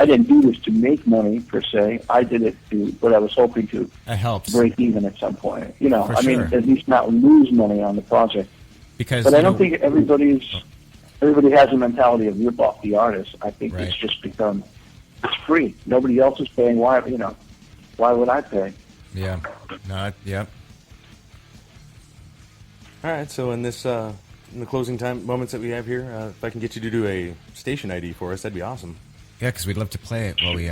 didn't do this to make money, per se. I did it but I was hoping to break even at some point. Mean, at least not lose money on the project. But I don't think everybody has a mentality of rip off the artist. I think it's just become, it's free. Nobody else is paying. Why would I pay? Yeah. No. Yep. All right. So in this, in the closing time moments that we have here, if I can get you to do a station ID for us, that'd be awesome. Yeah, because we'd love to play it while we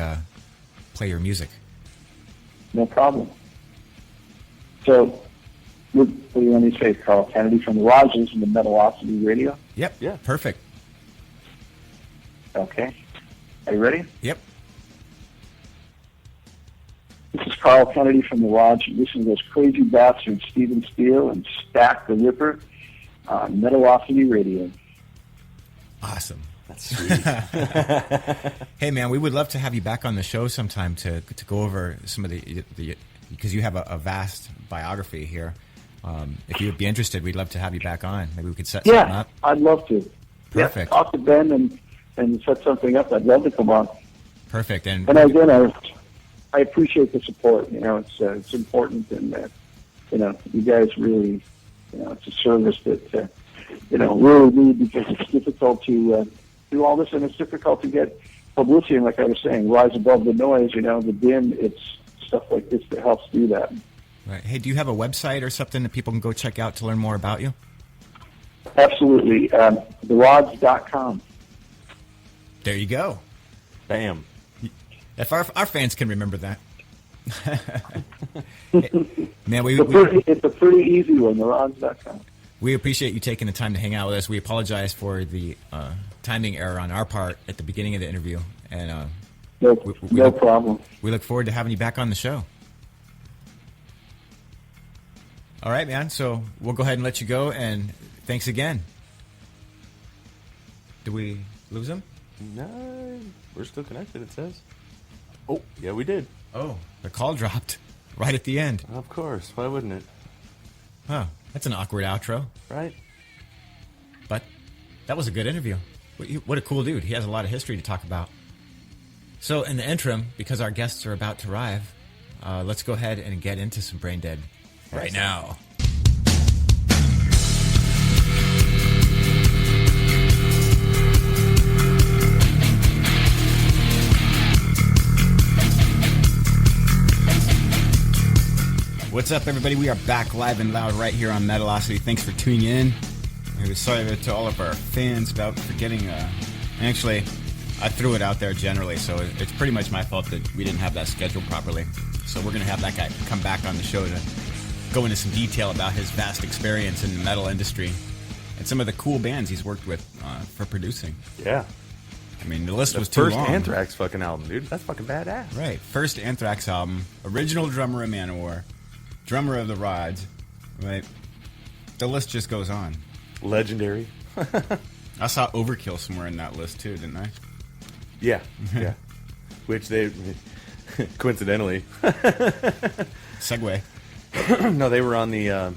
play your music. No problem. So, what do you want me to say? Carl Kennedy from the Rogers and the Metalocity Radio? Yep. Yeah. Perfect. Okay. Are you ready? Yep. This is Carl Kennedy from the Lodge. Listen to those crazy bastards, Stephen Steele and Stack the Ripper on Metalocity Radio. Awesome. That's sweet. Hey, man, we would love to have you back on the show sometime to go over some of the because you have a vast biography here. If you would be interested, we'd love to have you back on. Maybe we could set something up. Yeah, I'd love to. Perfect. Yeah, talk to Ben and set something up. I'd love to come on. Perfect. And again, I appreciate the support. It's important, and you guys really, it's a service that really need, because it's difficult to do all this, and it's difficult to get publicity. And like I was saying, rise above the noise. The din. It's stuff like this that helps do that. Right. Hey, do you have a website or something that people can go check out to learn more about you? Absolutely. TheRods.com. There you go. Bam. If our fans can remember that. Man, it's a pretty easy one, TheRods.com. We appreciate you taking the time to hang out with us. We apologize for the timing error on our part at the beginning of the interview. And no problem. We look forward to having you back on the show. All right, man. So we'll go ahead and let you go, and thanks again. Did we lose him? No, we're still connected, it says. Oh, yeah, we did. Oh, the call dropped right at the end. Of course. Why wouldn't it? Huh. That's an awkward outro. Right. But that was a good interview. What a cool dude. He has a lot of history to talk about. So in the interim, because our guests are about to arrive, let's go ahead and get into some Brain Dead right now. What's up, everybody? We are back live and loud right here on Metalocity. Thanks for tuning in. We're sorry to all of our fans about forgetting. Actually, I threw it out there generally, so it's pretty much my fault that we didn't have that scheduled properly. So we're going to have that guy come back on the show to go into some detail about his vast experience in the metal industry and some of the cool bands he's worked with for producing. Yeah. I mean, the list was too long. First Anthrax fucking album, dude. That's fucking badass. Right. First Anthrax album. Original drummer of Manowar. Drummer of the Rods. Right. The list just goes on. Legendary. I saw Overkill somewhere in that list too, didn't I? Yeah, yeah. Which they, coincidentally, Segway. no, they were on the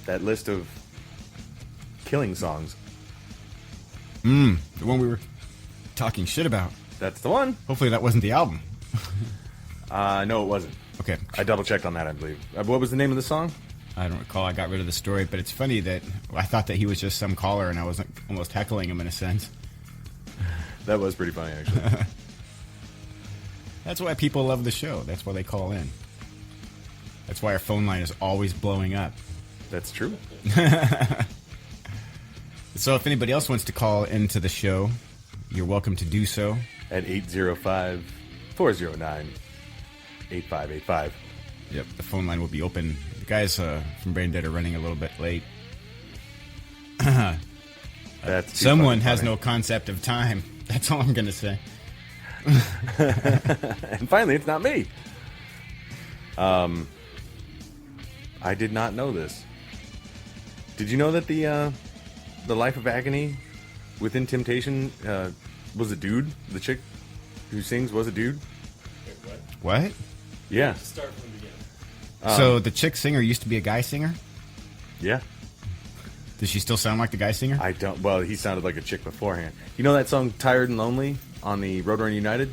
that list of killing songs. The one we were talking shit about. That's the one. Hopefully that wasn't the album. No, it wasn't. Okay. I double checked on that, I believe. What was the name of the song? I don't recall. I got rid of the story, but it's funny that I thought that he was just some caller, and I was almost heckling him in a sense. That was pretty funny, actually. That's why people love the show. That's why they call in. That's why our phone line is always blowing up. That's true. So if anybody else wants to call into the show, you're welcome to do so. At 805-409-8585. Yep, the phone line will be open. The guys from Brain Dead are running a little bit late. That's Someone has no concept of time. That's all I'm going to say. And finally, it's not me. I did not know this. Did you know that the Life of Agony within Temptation was a dude? The chick who sings was a dude? Wait, What? Yeah. Let's start from the beginning. So the chick singer used to be a guy singer? Yeah. Does she still sound like the guy singer? I don't. Well, he sounded like a chick beforehand. You know that song "Tired and Lonely" on the Roadrunner United?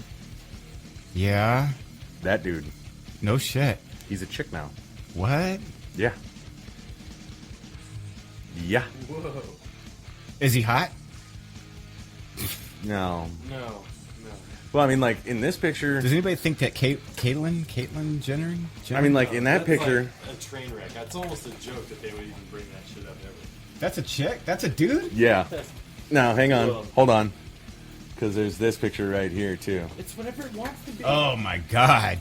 Yeah. That dude. No shit. He's a chick now. What? Yeah. Yeah. Whoa. Is he hot? No. No. Well, I mean, like in this picture. Does anybody think that Caitlyn Jenner? I mean, like in that That's picture. like a train wreck. That's almost a joke that they would even bring that shit up ever. That's a chick? That's a dude? Yeah. No, hang on. Whoa. Hold on. Because there's this picture right here too. It's whatever it wants to be. Oh my god.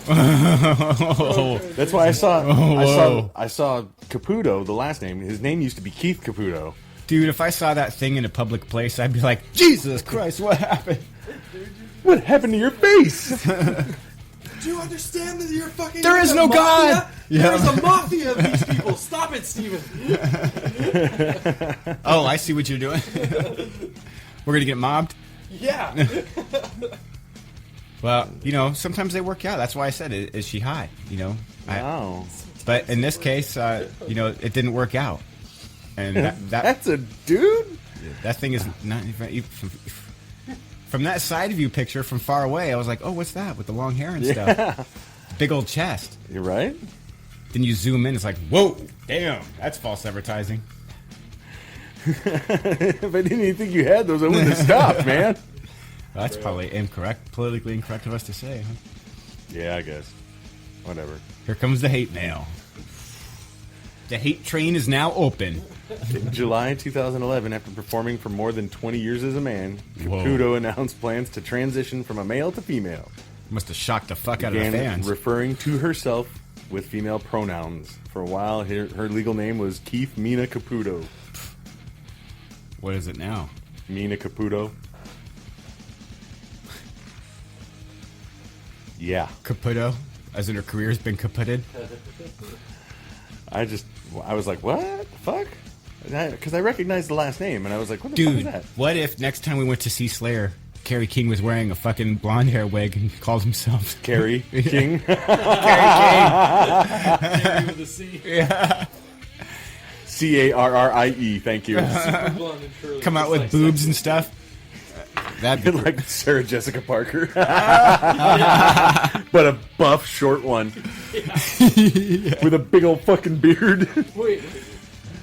That's why I saw. whoa. I saw Caputo, the last name. His name used to be Keith Caputo. Dude, if I saw that thing in a public place, I'd be like, Jesus Christ, what happened? What happened to your face? Do you understand that you're fucking? There is no God! Yeah. There's a mafia of these people. Stop it, Steven. Oh, I see what you're doing. We're gonna get mobbed? Yeah. Well, you know, sometimes they work out. That's why I said, is she hot? You know? Wow. But in this case, you know, it didn't work out. And That's a dude? that thing is not from that side view picture from far away. I was like, oh, what's that with the long hair and stuff? Big old chest. You're right. Then you zoom in, it's like, whoa, damn, that's false advertising. If I didn't even think you had those, I wouldn't have stopped, man. Well, that's probably incorrect, politically incorrect of us to say. Huh? Yeah, I guess. Whatever. Here comes the hate mail. The hate train is now open. In July 2011, after performing for more than 20 years as a man, Whoa. Caputo announced plans to transition from a male to female. Must have shocked the fuck out of the Began fans. referring to herself with female pronouns. For a while, her legal name was Keith Mina Caputo. What is it now? Mina Caputo. Yeah. Caputo, as in her career's been caputed. I was like, what the fuck? Because I recognized the last name, and I was like, what the fuck is Dude, that? what if next time we went to see Slayer, Kerry King was wearing a fucking blonde hair wig and called himself Carrie King? Carrie with a C. Yeah. Carrie, thank you. Super blonde and curly, Come out just with like boobs sexy. and stuff. That'd be Like Sarah Jessica Parker. But a buff, short one. With a big old fucking beard. Wait.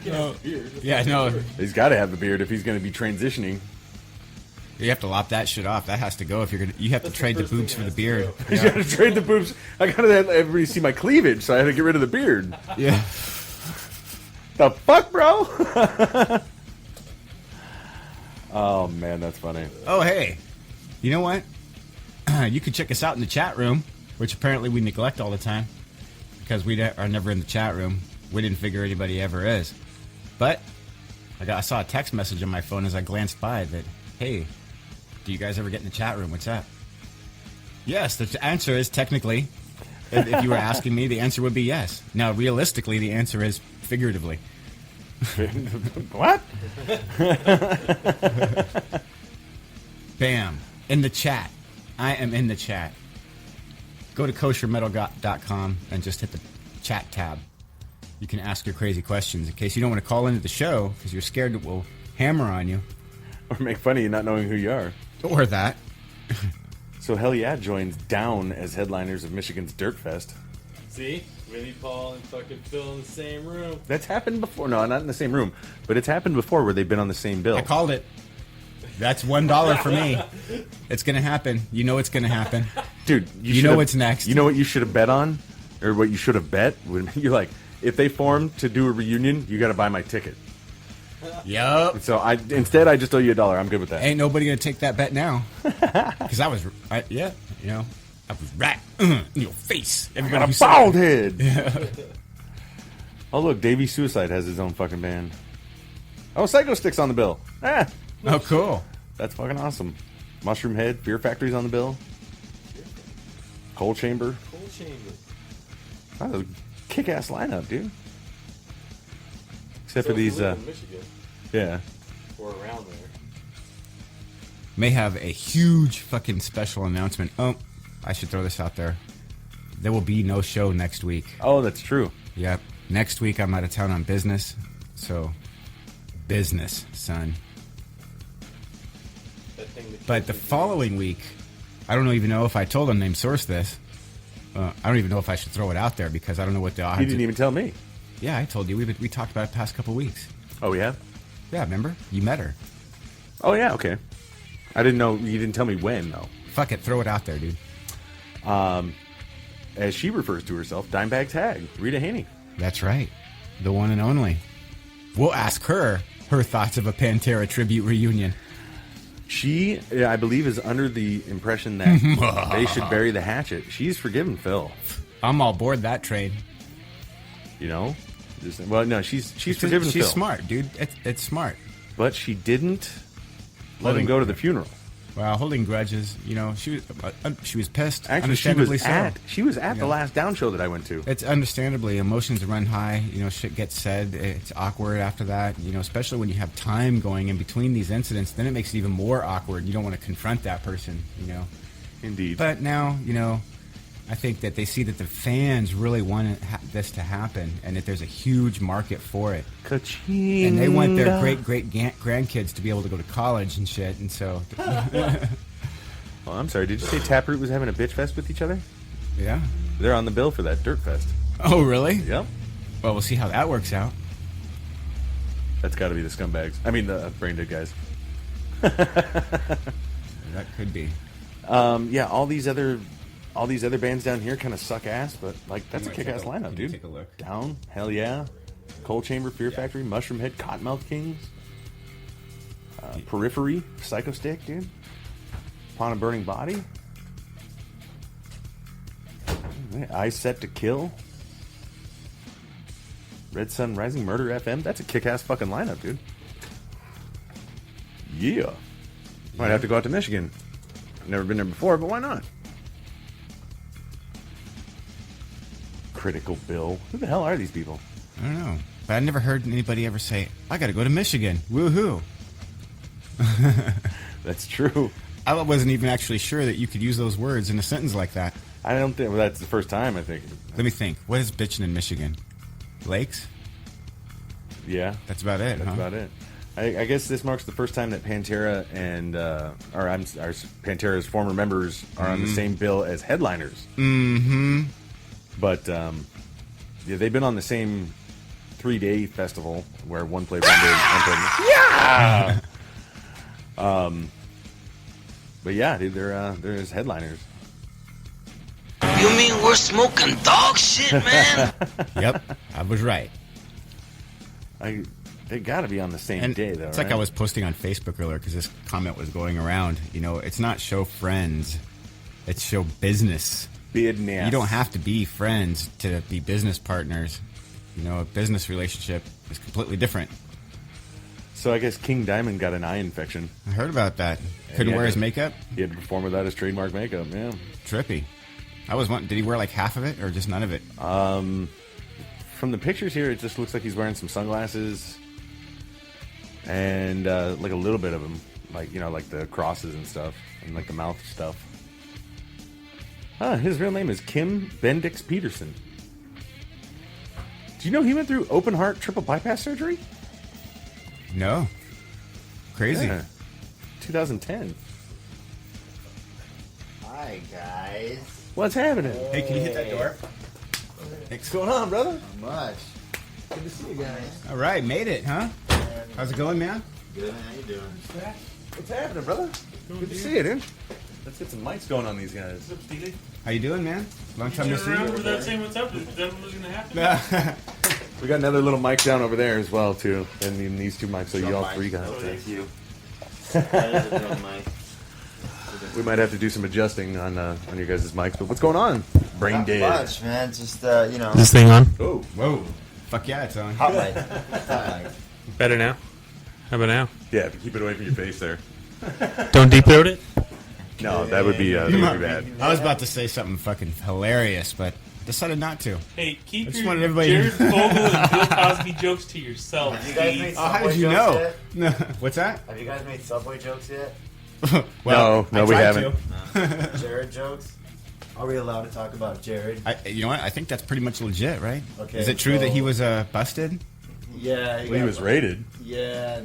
Beard. Yeah, no, He's got to have a beard if he's going to be transitioning. you have to lop that shit off. That has to go if you're gonna. You have to That's the trade the first boobs thing for the that has beard. to He's got to trade the boobs. I got to have everybody see my cleavage, so I had to get rid of the beard. Yeah. The fuck, bro? Oh, man, that's funny. Oh, hey, you know what? You can check us out in the chat room, which apparently we neglect all the time because we are never in the chat room. We didn't figure anybody ever is. But I saw a text message on my phone as I glanced by that, hey, do you guys ever get in the chat room? What's up? Yes, the answer is technically, if you were asking me, the answer would be yes. Now, realistically, the answer is figuratively. What? Bam. In the chat. I am in the chat. Go to koshermetal.com and just hit the chat tab. You can ask your crazy questions in case you don't want to call into the show because you're scared that we'll hammer on you. Or make fun of you not knowing who you are. Or that. So Hell Yeah joins Down as headliners of Michigan's Dirt Fest. See? Vinnie Paul and fucking Phil in the same room. That's happened before. No, not in the same room. But it's happened before where they've been on the same bill. I called it. That's $1 for me. It's going to happen. You know it's going to happen. Dude, you know what's next. You know what you should have bet on? Or what you should have bet? You're like, if they form to do a reunion, you got to buy my ticket. Yup. So instead, I just owe you $1. I'm good with that. Ain't nobody going to take that bet now. Because I was right in your face. Everybody got a bald head. Yeah. Oh, look, Davey Suicide has his own fucking band. Oh, Psycho Stick's on the bill. Oh, cool. That's fucking awesome. Mushroom Head, Fear Factory's on the bill. Cold Chamber. Wow, that's a kick-ass lineup, dude. Except for these, Michigan. Yeah. Or around there. May have a huge fucking special announcement. Oh, I should throw this out there. There will be no show next week. Oh, that's true. Yep. Next week I'm out of town on business. So, business, son. But the following week, I don't even know if I told them name source this. I don't even know if I should throw it out there because I don't know what the odds. You didn't even tell me. Yeah, I told you. We talked about it the past couple weeks. Oh, we have? Yeah, remember? You met her. Oh, yeah, okay. I didn't know. You didn't tell me when, though. Fuck it. Throw it out there, dude. As she refers to herself, Dimebag Tag, Rita Haney. That's right. The one and only. We'll ask her thoughts of a Pantera tribute reunion. She, I believe, is under the impression that they should bury the hatchet. She's forgiven Phil. I'm all aboard that train. You know? Well, no, she's forgiven Phil. She's smart, dude. It's smart. But she didn't let him go to the funeral. Well, holding grudges, you know, she was pissed. Actually, understandably she was at the last Down show that I went to. It's understandably, emotions run high. You know, shit gets said. It's awkward after that. You know, especially when you have time going in between these incidents, then it makes it even more awkward. You don't want to confront that person. You know. Indeed. But now, you know, I think that they see that the fans really want this to happen, and that there's a huge market for it. Ka-ching. And they want their great grandkids to be able to go to college and shit, and so. Well, I'm sorry. Did you say Taproot was having a bitch fest with each other? Yeah. They're on the bill for that Dirt Fest. Oh, really? Yep. Well, we'll see how that works out. That's got to be the scumbags. I mean, the brain dead guys. That could be. Yeah, all these other bands down here kind of suck ass, but like that's a kick-ass lineup, dude. Take a look. Down, Hell Yeah, Cold Chamber, Fear Factory, Mushroom Head, Cottonmouth Kings, Periphery, Psycho Stick, dude. Upon a Burning Body, Eyes Set to Kill, Red Sun Rising, Murder FM. That's a kick-ass fucking lineup, dude. Yeah. Might have to go out to Michigan. Never been there before, but why not? Critical Bill. Who the hell are these people? I don't know. But I never heard anybody ever say, I gotta go to Michigan. Woohoo. That's true. I wasn't even actually sure that you could use those words in a sentence like that. I don't think that's the first time, I think. Let me think. What is bitching in Michigan? Lakes? Yeah. That's about it, That's about it. I guess this marks the first time that Pantera and Pantera's former members are on the same bill as headliners. Mm-hmm. But yeah, they've been on the same 3-day festival where one played one day, one played. Yeah. But yeah, dude, they're as headliners. You mean we're smoking dog shit, man? Yep, I was right. They got to be on the same day, though. It's like I was posting on Facebook earlier because this comment was going around. You know, it's not show friends, it's show business. Business. You don't have to be friends to be business partners. You know, a business relationship is completely different. So I guess King Diamond got an eye infection. I heard about that. Couldn't wear his makeup? He had to perform without his trademark makeup, yeah. Trippy. Did he wear like half of it or just none of it? From the pictures here, it just looks like he's wearing some sunglasses, and like a little bit of them, like like the crosses and stuff, and like the mouth stuff. His real name is Kim Bendix Peterson. Do you know he went through open heart triple bypass surgery? No. Crazy. Yeah. 2010. Hi, guys. What's happening? Hey, can you hit that door? What's going on, brother? Not much. Good to see you guys. All right, made it, huh? How's it going, man? Good, man. How you doing? What's happening, brother? Good to see you, dude. Let's get some mics going on these guys. What's up, Stevie? How you doing, man? Long time no see. Without saying what's up, is that what was going to happen? We got another little mic down over there as well, too. And then these two mics, so you all three got. Oh, thank you. That is a good mic. We might have to do some adjusting on your guys' mics. But what's going on? Brain Not dead. much, man. Just, you know. Is this thing on? Oh, Whoa. Fuck yeah, it's on. Hot mic. Hot mic. Better now? How about now? yeah. Keep it away from your face there. Don't deep throat it? No, that would be bad. I was about to say something fucking hilarious, but decided not to. Hey, keep I just your wanted everybody Jared to- Fogle and Bill Cosby jokes to yourself. Have you guys made Oh, how Subway did you jokes know? yet? No. What's that? Have you guys made Subway jokes yet? No, I we tried haven't. to. Jared jokes? Are we allowed to talk about Jared? You know what? I think that's pretty much legit, right? Okay, Is it true that he so- was busted? Yeah. Well, he was rated. Yeah,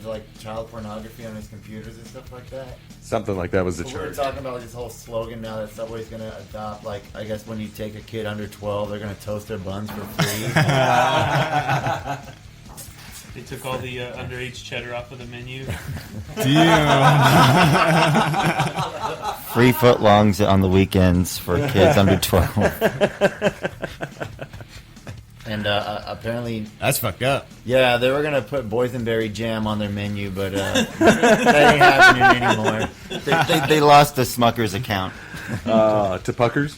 like child pornography on his computers and stuff like that. Something like that was the But we're charge. talking about this whole slogan now that Subway's going to adopt, like, I guess when you take a kid under 12, they're going to toast their buns for free. They took all the underage cheddar off of the menu. Damn. Free footlongs on the weekends for kids under 12. And apparently, That's fucked up. yeah, they were going to put boysenberry jam on their menu, but that ain't happening anymore. They lost the Smucker's account. To Puckers?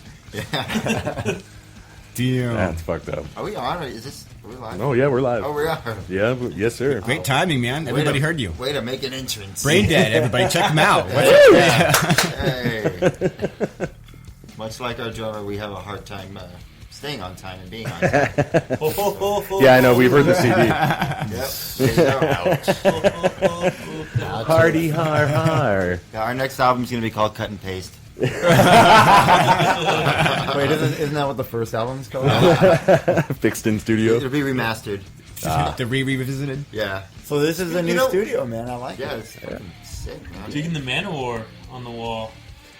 Damn. That's fucked up. Are we on? Or are we live? Oh, yeah, we're live. Oh, we are. Yeah, yes, sir. Great timing, man. Everybody heard you. Way to make an entrance. Brain dead. Everybody, check him out. Hey. Much like our drummer, we have a hard time staying on time and being on time. Yeah, I know. We've heard the CD. Yep. Ouch. Hardy har har. Yeah, our next album's going to be called Cut and Paste. Wait, isn't that what the first album's called? Fixed in studio. It'll be remastered. The revisited. Yeah. So this is a new studio, man. I like it. Yeah, it's fucking sick, man. Taking the Manowar on the wall.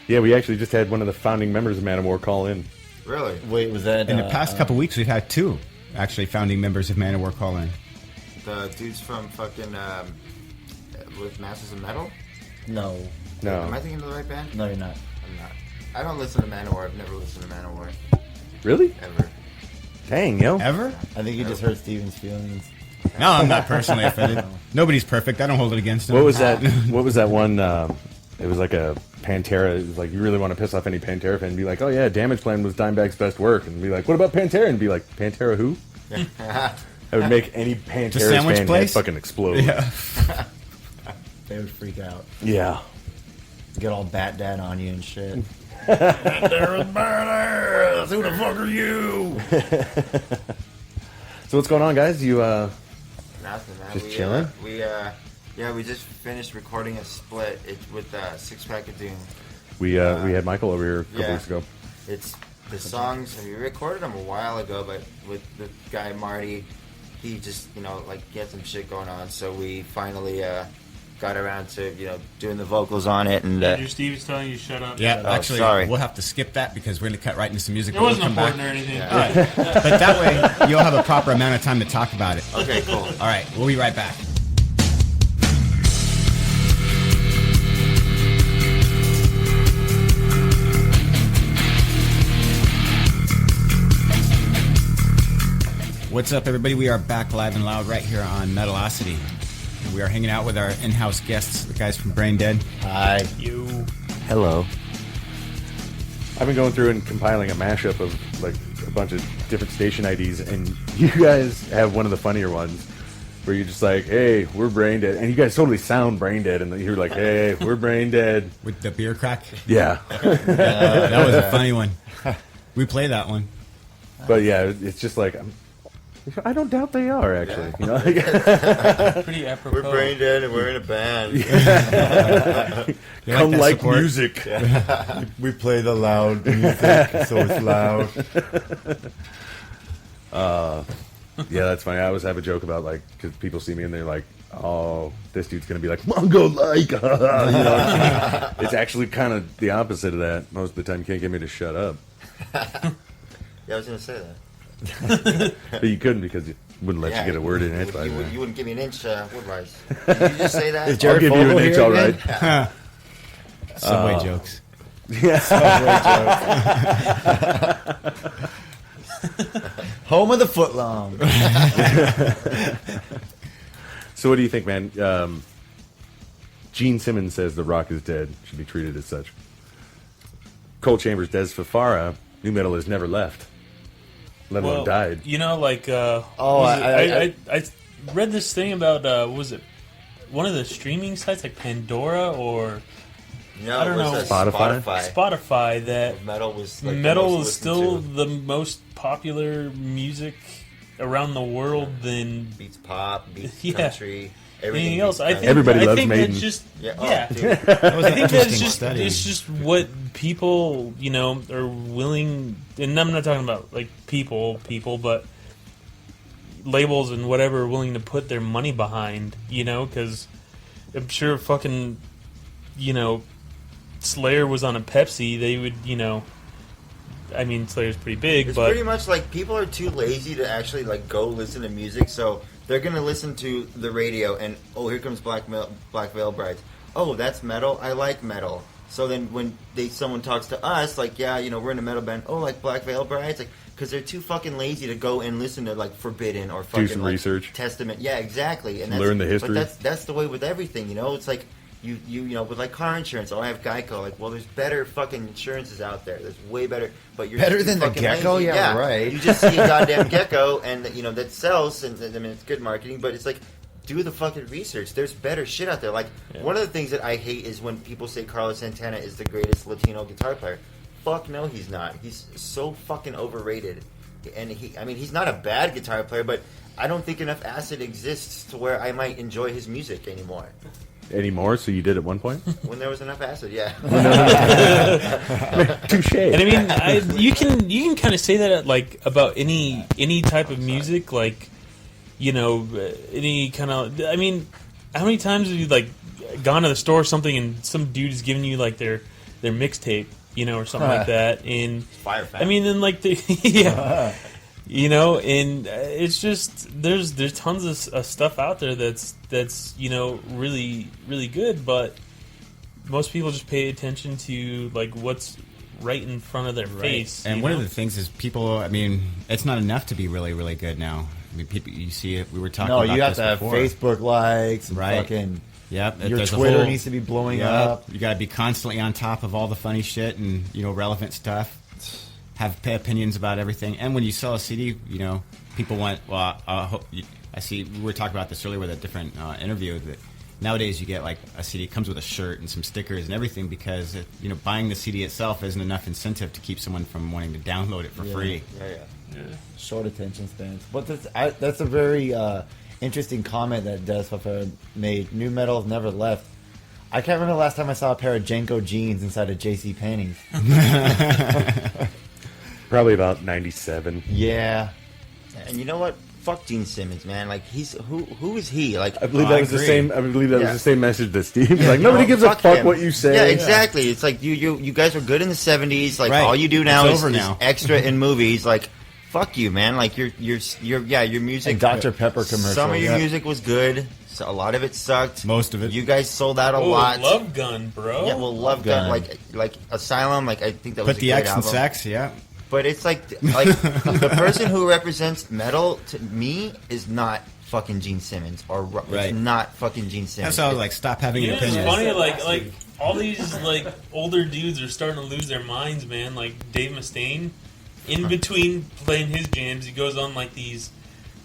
Yeah, we actually just had one of the founding members of Manowar call in. Really? Wait, was that In the past couple weeks, we've had two actually founding members of Manowar call in. the dudes from fucking with Masters of Metal? No. Am I thinking of the right band? No, you're not. I'm not. I don't listen to Manowar. I've never listened to Manowar. Really? Ever. Dang, yo. Ever? I think you just hurt Steven's feelings. No, I'm not personally offended. Nobody's perfect. I don't hold it against him. What was that? What was that one? It was like a Pantera. It was like, you really want to piss off any Pantera fan and be like, oh yeah, Damage Plan was Dimebag's best work, and be like, what about Pantera? And be like, Pantera who? That would make any Pantera fan head fucking explode. Yeah. They would freak out. Yeah. Get all bat dad on you and shit. Pantera's badass. Who the fuck are you? So what's going on, guys? You Nothing, man. Just chilling? We just finished recording a split with Six Pack of Doom. we had Michael over here a couple weeks ago. It's the songs. We recorded them a while ago, but with the guy Marty, he just he had some shit going on. So we finally got around to doing the vocals on it. And Andrew Steve is telling you to shut up. Yeah, actually, sorry. we'll have to skip that because we're going to cut right into some music. It wasn't We'll come important or anything. Yeah. All right. But that way, you'll have a proper amount of time to talk about it. Okay, cool. All right, we'll be right back. What's up, everybody? We are back live and loud right here on Metalocity. And we are hanging out with our in-house guests, the guys from Brain Dead. Hi. You. Hello. I've been going through and compiling a mashup of like a bunch of different station IDs, and you guys have one of the funnier ones where you're just like, "Hey, we're Brain Dead," and you guys totally sound Brain Dead, and you're like, "Hey, we're Brain Dead." With the beer crack. Yeah, That was a funny one. We play that one. but yeah, it's just like I don't doubt they are, actually. You know, Pretty apropos. We're brain dead and we're in a band. Come like support? music. We play the loud music, so it's loud. Yeah, that's funny. I always have a joke about, like, because people see me and they're like, oh, this dude's going to be like, Mongo-like. You know, it's actually kind of the opposite of that. Most of the time, you can't get me to shut up. Yeah, I was going to say that. But you couldn't because you wouldn't let you get a word in edgewise. You wouldn't give me an inch woodwise. Did you just say that? Is Jared I'll give you Fogle an inch, here all again? right. Subway jokes. Home of the footlong. So what do you think, man? Gene Simmons says The Rock is dead. Should be treated as such. Cold Chambers, Des Fafara, new metal has never left. Let alone died. You know, like I read this thing about what was it one of the streaming sites like Pandora or No, I don't it was know. Spotify. Spotify that Metal was like metal the most is still listened the most popular music around the world than to. Beats pop, beats Yeah. country, anything beats else. I think country. Everybody I loves think Maiden. That's just Yeah, yeah. dude. That was an I think that's interesting just study. it's just what people are willing, and I'm not talking about like people, but labels and whatever are willing to put their money behind. Because I'm sure fucking Slayer was on a Pepsi, they would I mean Slayer's pretty big, It's but pretty much like people are too lazy to actually like go listen to music, so they're gonna listen to the radio and here comes Black Veil Brides. Oh, that's metal. I like metal. So then when someone talks to us, like, yeah, we're in a metal band. Oh, like Black Veil Brides, like, because they're too fucking lazy to go and listen to like Forbidden or fucking some like, research. Testament. Yeah, exactly. And Learn the history. But that's the way with everything. It's like you with like car insurance. Oh, I have Geico. Like, well, there's better fucking insurances out there. There's way better. But you're Better just than the fucking Gecko? lazy. Yeah, right. You just see a goddamn Gecko, and that sells, and I mean it's good marketing. But it's like, do the fucking research. There's better shit out there. Like, one of the things that I hate is when people say Carlos Santana is the greatest Latino guitar player. Fuck no, he's not. He's so fucking overrated. And he's not a bad guitar player, but I don't think enough acid exists to where I might enjoy his music anymore. Anymore? So you did at one point? When there was enough acid, yeah. Touche. and I mean you can kind of say that like about any type of music, like any kind of. I mean, how many times have you like gone to the store or something and some dude is giving you like their mixtape, or something like that, and Fire fan. I mean, then like the yeah, and it's just there's tons of stuff out there that's really really good, but most people just pay attention to like what's right in front of their face. And one of the things is people. I mean, it's not enough to be really really good now. I mean, people. You see it. We were talking. No, about you have this to have before. Facebook likes and Right. fucking. Yep. Your There's a Twitter whole- needs to be blowing Yep. up. You got to be constantly on top of all the funny shit and relevant stuff. Have opinions about everything. And when you sell a CD, people want. Well, I see. We were talking about this earlier with a different interview that nowadays you get like a CD comes with a shirt and some stickers and everything because buying the CD itself isn't enough incentive to keep someone from wanting to download it for free. Yeah. Short attention spans. But that's a very interesting comment that Des made. New metal has never left. I can't remember the last time I saw a pair of Janko jeans inside of J.C. Penney's. Probably about 97. Yeah. And you know what? Fuck Gene Simmons, man. Like, he's who is he? Like, I believe that was the agree. same. I believe that was Yeah. the same message that Steve was like. Nobody gives a fuck fuck him. what you say. Yeah, exactly. It's like you guys were good in the '70s. Like, Right. all you do now It's is over now. extra in movies. Like, fuck you, man. Like, your music. And Dr. Pepper commercial. Some of your yeah. music was good. So a lot of it sucked. Most of it. You guys sold out a Oh, lot. Love Gun, bro. Yeah, well, Love Gun, like Asylum, like I think that was Put a the great X in album. sex, yeah. But it's like the person who represents metal to me is not fucking Gene Simmons Right. it's not fucking Gene Simmons. That's how I was like, stop having an It's opinion. funny, like all these like older dudes are starting to lose their minds, man. Like Dave Mustaine, in between playing his jams, he goes on like these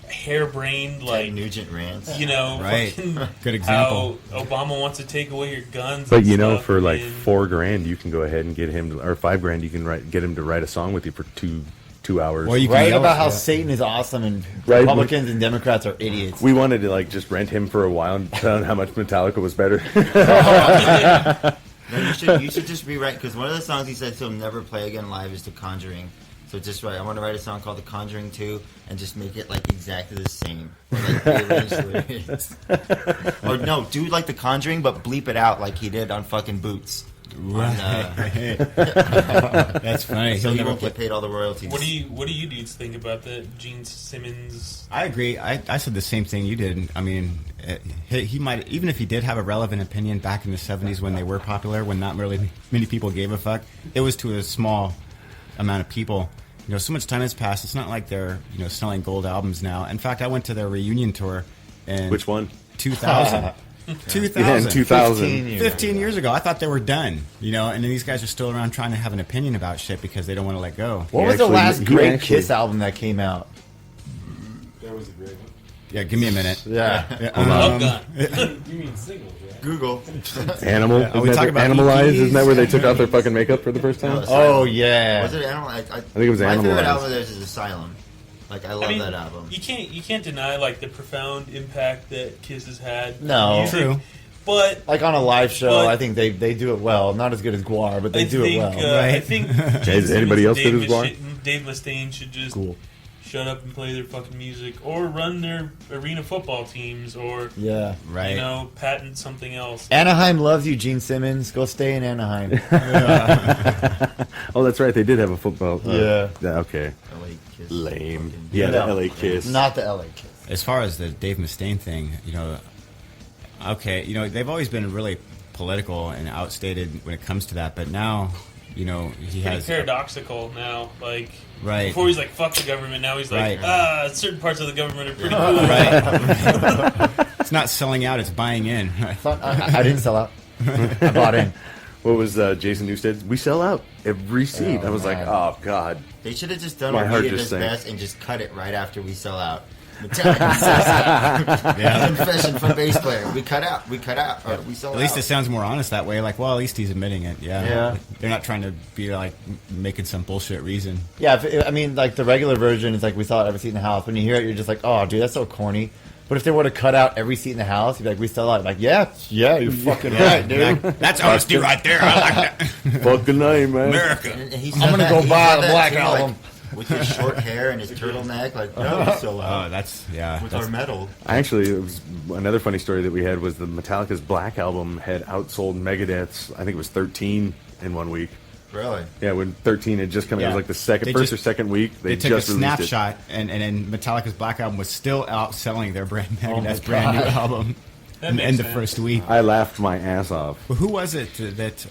harebrained, Ted like Nugent rants. Right. fucking Good example. how Obama wants to take away your guns. But and stuff, for like and- $4,000, you can go ahead and get him, or $5,000, you can get him to write a song with you for two 2 hours. Well, you can Right yell about at how it. Satan is awesome and Right. Republicans and Democrats are idiots. We wanted to like just rent him for a while and tell him how much Metallica was better. No, you should just rewrite, because one of the songs he said he'll never play again live is The Conjuring. So just write, I want to write a song called The Conjuring 2 and just make it like exactly the same. Or, like, rearrange the lyrics. Or no, do like The Conjuring but bleep it out like he did on fucking Boots. Right. That's funny. So He'll you never won't play. get paid all the royalties. What do you dudes think about the Gene Simmons? I agree. I said the same thing you did. I mean, he might, even if he did have a relevant opinion back in the 70s when they were popular, when not really many people gave a fuck, it was to a small amount of people. You know, so much time has passed. It's not like they're, you know, selling gold albums now. In fact, I went to their reunion tour in Which one? 2000. 2000. Yeah, in 2000. 15 years ago. I thought they were done, you know, and then these guys are still around trying to have an opinion about shit because they don't want to let go. What He was the actually- last he great actually- Kiss album that came out? Yeah, give me a minute. Yeah. Love Gun. Google. Animal. Yeah, we Isn't talk that about Animalized? EPs? Isn't that where they took off their fucking makeup for the first time? Oh, yeah. Was it Animal? I think it was My favorite Animalized. album of theirs is Asylum. Like, I love that album. You can't deny like the profound impact that Kiss has had. No. on music, True. but Like on a live show, But- I think they do it well. Not as good as Guar, but they I do think, it well. I Right. think Has anybody else did his bar? Dave Mustaine should just Cool. shut up and play their fucking music, or run their arena football teams, or Yeah. Right. you know, patent something else. Anaheim loves you, Gene Simmons. Go stay in Anaheim. Oh, that's right. They did have a football. Yeah. Okay. LA Kiss. Lame. Fucking- Yeah, No. the LA Kiss. Not the LA Kiss. As far as the Dave Mustaine thing, you know, okay, you know, they've always been really political and outstated when it comes to that, but now, you know, he Pretty has paradoxical now. Like Right. before, he's like "fuck the government." Now he's like, Right. certain parts of the government are pretty cool. right. It's not selling out; it's buying in. I didn't sell out. I bought in. What was Jason Newstead? We sell out every seat. Oh, I was like, man. oh god. They should have just done My what heart we did just as sank. best and just cut it right after we sell out. Metallica confession from bass player. We cut out, or we sell out. At least it sounds more honest that way. Like, well, at least he's admitting it. Yeah. Yeah. They're not trying to be like making some bullshit reason. Yeah, I mean, like the regular version is like we saw it every seat in the house. When you hear it, you're just like, oh, dude, that's so corny. But if they were to cut out every seat in the house, you'd be like, we sell out. Like, yeah, you're fucking right, dude. That's honesty right there. I like that. Fucking name, man. America. And he I'm gonna said go he buy said the that Black too, Album. like, with his short hair and his turtleneck. Like, no, we sell Oh, out that's yeah. with That's, our metal. Actually, it was another funny story that we had was the Metallica's Black Album had outsold Megadeth's. I think it was 13 in 1 week. Really? Yeah, when 13 had just come, it Yeah. was like the They first just- or second week. they took just a released snapshot, and then Metallica's Black Album was still outselling their brand Oh my Megadeth's brand new God. album That in makes the sense. first week. it. I laughed my ass off. Well, who was it that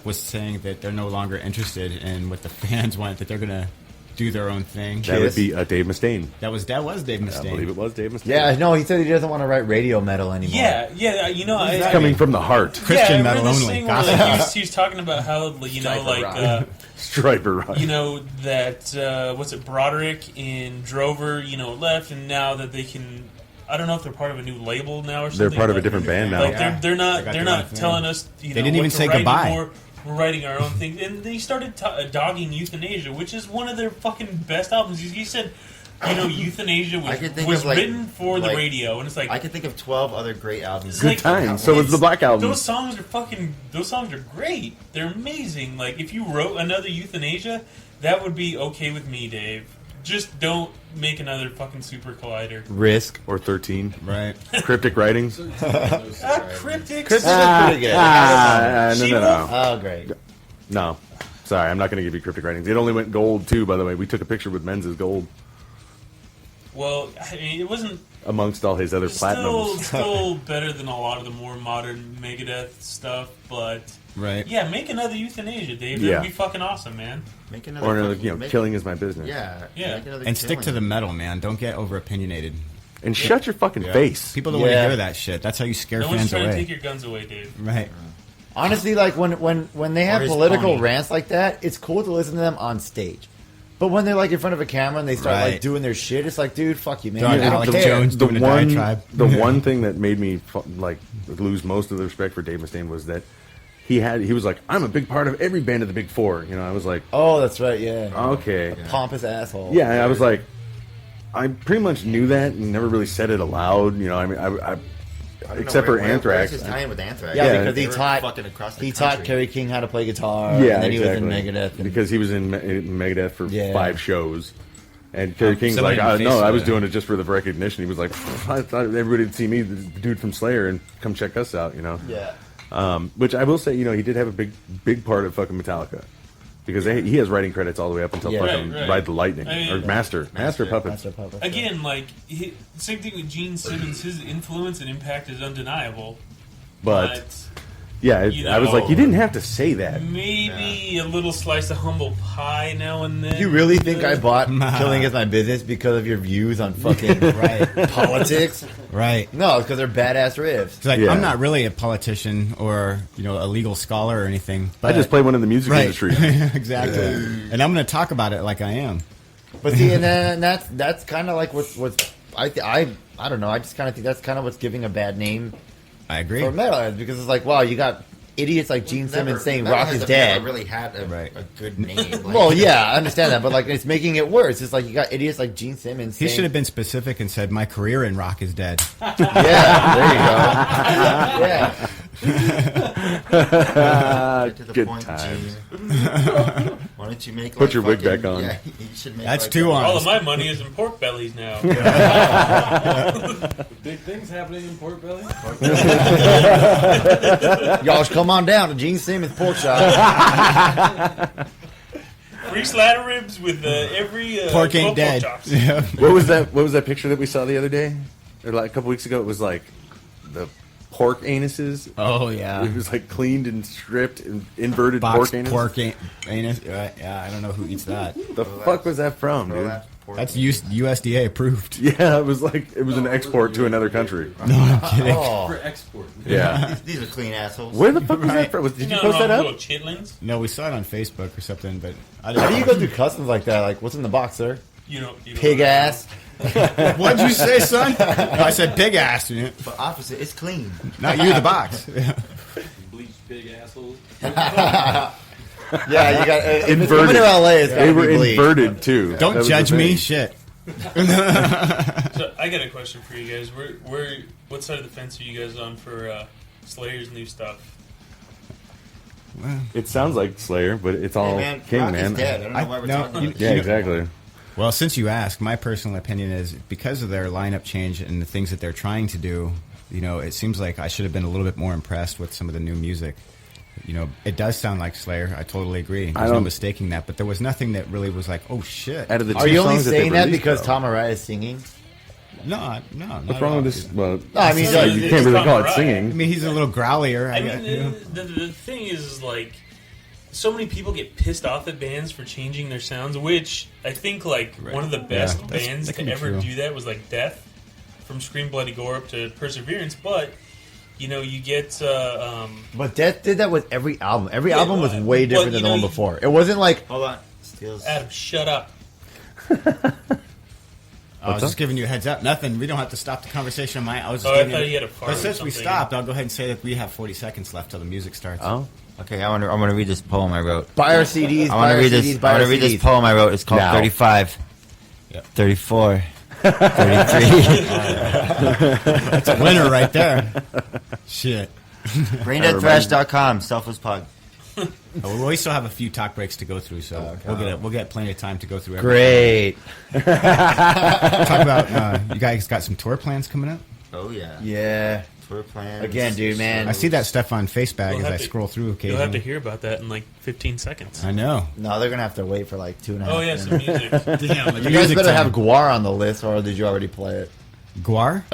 was saying that they're no longer interested in what the fans want, that they're gonna do their own thing? That would be Dave Mustaine. That was Dave I Mustaine. believe it was Dave Mustaine. Yeah, no, he said he doesn't want to write radio metal anymore. Yeah. You know, It's coming from the heart. Christian I metal remember this only. thing where, like, he was talking about how, you know, Striper like Rock. Striper Rock. you know that what's it, Broderick and Drover, you know, left, and now that they can. I don't know if they're part of a new label now or something. They're part of a but, different band now. Like Yeah. they're not They got their own thing. telling us. You know, They didn't what even to say write goodbye. anymore. We're writing our own thing, and they started dogging Euthanasia, which is one of their fucking best albums. He said, you know, Euthanasia I could think was of, like- written for the like- radio, and it's like I can think of 12 other great albums. it's Good like, times. So was the Black Album. Those songs are great. They're amazing. Like if you wrote another Euthanasia, that would be okay with me, Dave. Just don't make another fucking Super Collider. Risk. Or 13. Right. Cryptic Writings. Cryptics. Chris is pretty good. No. Oh, great. No. Sorry, I'm not going to give you Cryptic Writings. It only went gold, too, by the way. We took a picture with Men's gold Well, I mean, it wasn't amongst all his other platinums. still better than a lot of the more modern Megadeth stuff, but Right. yeah, make another Euthanasia, Dave. Yeah. That'd be fucking awesome, man. Make another Or, fucking- make- killing is my business. Yeah. Yeah. Make another And stick to killing. the metal, man. Don't get over opinionated. And shut your fucking face. People don't want to Yeah. hear that shit. That's how you scare No one's fans trying to away. take your guns away, Dave. Right. Honestly, like when they have his political pony. rants like that, it's cool to listen to them on stage. But when they're like in front of a camera and they start Right. like doing their shit, it's like, dude, fuck you, man. Dog I don't Alex care. Jones doing a diatribe. The one thing that made me like lose most of the respect for Dave Mustaine was that he was like, I'm a big part of every band of the Big Four. You know, I was like, oh, that's right, yeah. Okay. Pompous asshole. Yeah, I was like, I pretty much knew that and never really said it aloud. You know, I mean, I except for Anthrax. Where's his tie-in with Anthrax? Yeah, because he taught Kerry King how to play guitar. Yeah, and then he exactly. was in Megadeth. Because he was in Megadeth for 5 shows. And Kerry King's somebody like, in no, I Facebook. was doing it just for the recognition. He was like, I thought everybody would see me, the dude from Slayer, and come check us out, you know? Yeah. Which I will say, you know, he did have a big part of fucking Metallica. Because he has writing credits all the way up until fucking Ride the Lightning. I mean, or Master Puppets. Again, like, same thing with Gene Simmons. His influence and impact is undeniable. But yeah, I was like, you didn't have to say that. Maybe a little slice of humble pie now and then. You really think I bought Killing Is My Business because of your views on fucking politics? Right. No, it's because they're badass riffs. It's like, I'm not really a politician or, you know, a legal scholar or anything. But I just play one in the music industry. Exactly. And I'm going to talk about it like I am. But see, and then that's kind of like what's I don't know. I just kind of think that's kind of what's giving a bad name. I agree. For metalheads, because it's like, wow, you got idiots like Gene Simmons saying rock is dead. Never really had a good name. Like, well, yeah, I understand that, but like it's making it worse. It's like you got idiots like Gene Simmons. He should have been specific and said, "My career in rock is dead." Yeah, there you go. Yeah. Get to the Good point, times. Gene. Why don't you make Put your wig back on. Yeah, you should make That's like too All honest. of my money is in pork bellies now. Big things happening in Pork Belly. Y'all should come on down to Gene Simmons pork shop. Free slider ribs with every Pork ain't 12 dead. chops. Yeah. What was that picture that we saw the other day? Or like a couple weeks ago? It was like the pork anuses. Oh yeah. It was like cleaned and stripped and inverted Boxed pork anus. anus. Yeah, I don't know who eats that. The fuck was that from, dude? That's USDA approved. Yeah, it was an export to another country. No, I'm kidding. For export. Yeah. These are clean assholes. Where the fuck was that from? Did you post that Little up? chitlins. No, we saw it on Facebook or something, but I How do you go didn't. through customs like that? Like, what's in the box, sir? You know, Pig ass. What'd you say, son? No, I said big ass. But opposite, it's clean. Not you, the box. Bleached pig assholes. Yeah, you got if it's Inverted. coming to LA. It's They gotta were be bleached. inverted too. That Don't was the judge me. thing. Shit. So I got a question for you guys. What side of the fence are you guys on for Slayer's new stuff? It sounds like Slayer, but it's all Hey, man, King, rock man. is dead. I don't know why we're no, talking about Yeah, this. exactly. Well, since you asked, my personal opinion is because of their lineup change and the things that they're trying to do, you know, it seems like I should have been a little bit more impressed with some of the new music. You know, it does sound like Slayer. I totally agree. There's no mistaking that. But there was nothing that really was like, oh, shit. Out of the Are two you only songs saying they that released, because though. Tom Araya is singing? No. What's wrong with this? Well, No, I mean, So you it's can't really Tom call it Araya. I singing. mean, he's a little growlier. I guess, mean, you know. the thing is like, so many people get pissed off at bands for changing their sounds, which I think like one of the best Yeah, bands that can to be ever true. do that was like Death, from Scream Bloody Gore up to Perseverance. But you know, you get But Death did that with every album. Every Yeah, album was well, way different you than the know, one you- before. It wasn't like Hold on. Steals. Adam, shut up. I was just giving you a heads up. Nothing. We don't have to stop the conversation. I was just Oh, I giving thought you. he had a fart But or since we something. stopped, I'll go ahead and say that we have 40 seconds left till the music starts. Oh, Okay, I want to read this poem I wrote. buy our CDs. I want to read this. I want to read this poem I wrote. It's called Now. 35, Yep. 34, 33. That's a winner right there. Shit. BrainDeadThrash.com. Selfless plug. Oh, we still have a few talk breaks to go through, so we'll get plenty of time to go through everything. Great. Talk about you guys got some tour plans coming up. Oh yeah. Yeah. Tour plans. Again, dude, man. I see that stuff on Facebag You'll as have I to- scroll through You'll occasionally. have to hear about that in like 15 seconds. I know. No, they're gonna have to wait for like 2.5. Oh yeah, some music. Damn, You guys better have Guar on the list, or did you already play it? Guar.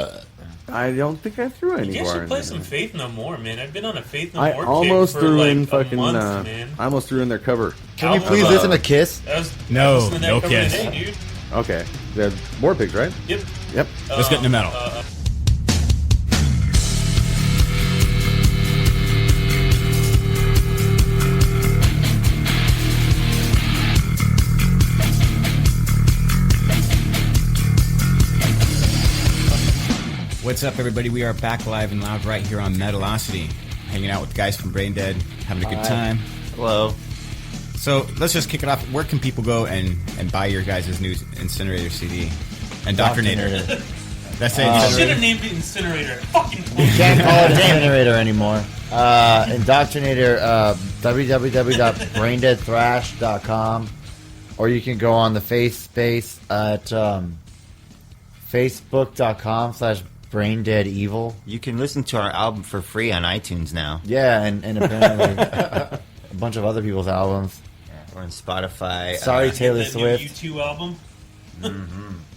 I don't think I threw any You guys Guar should in play there. some Faith No More, man. I've been on a Faith No I More almost kick for threw like in a fucking. month, man. I almost threw in their cover. Can you Album. please listen to Kiss? I was No, listening to that no cover Kiss. today, dude. Okay, they're War Pigs, right? Yep. Yep. Let's get into metal. What's up, everybody? We are back live and loud right here on Metalocity. hanging out with the guys from Brain Dead, having a good time. Hello. So let's just kick it off. Where can people go and buy your guys' new Incinerator CD? Indoctrinator. That's it. You should have named it Incinerator. Fucking You can't call it Incinerator anymore. Indoctrinator, www.braindeadthrash.com, or you can go on the face space at facebook.com/braindeadevil. You can listen to our album for free on iTunes now. Yeah, and apparently a bunch of other people's albums. Yeah, or on Spotify. Sorry, Taylor that Swift. new U2 album.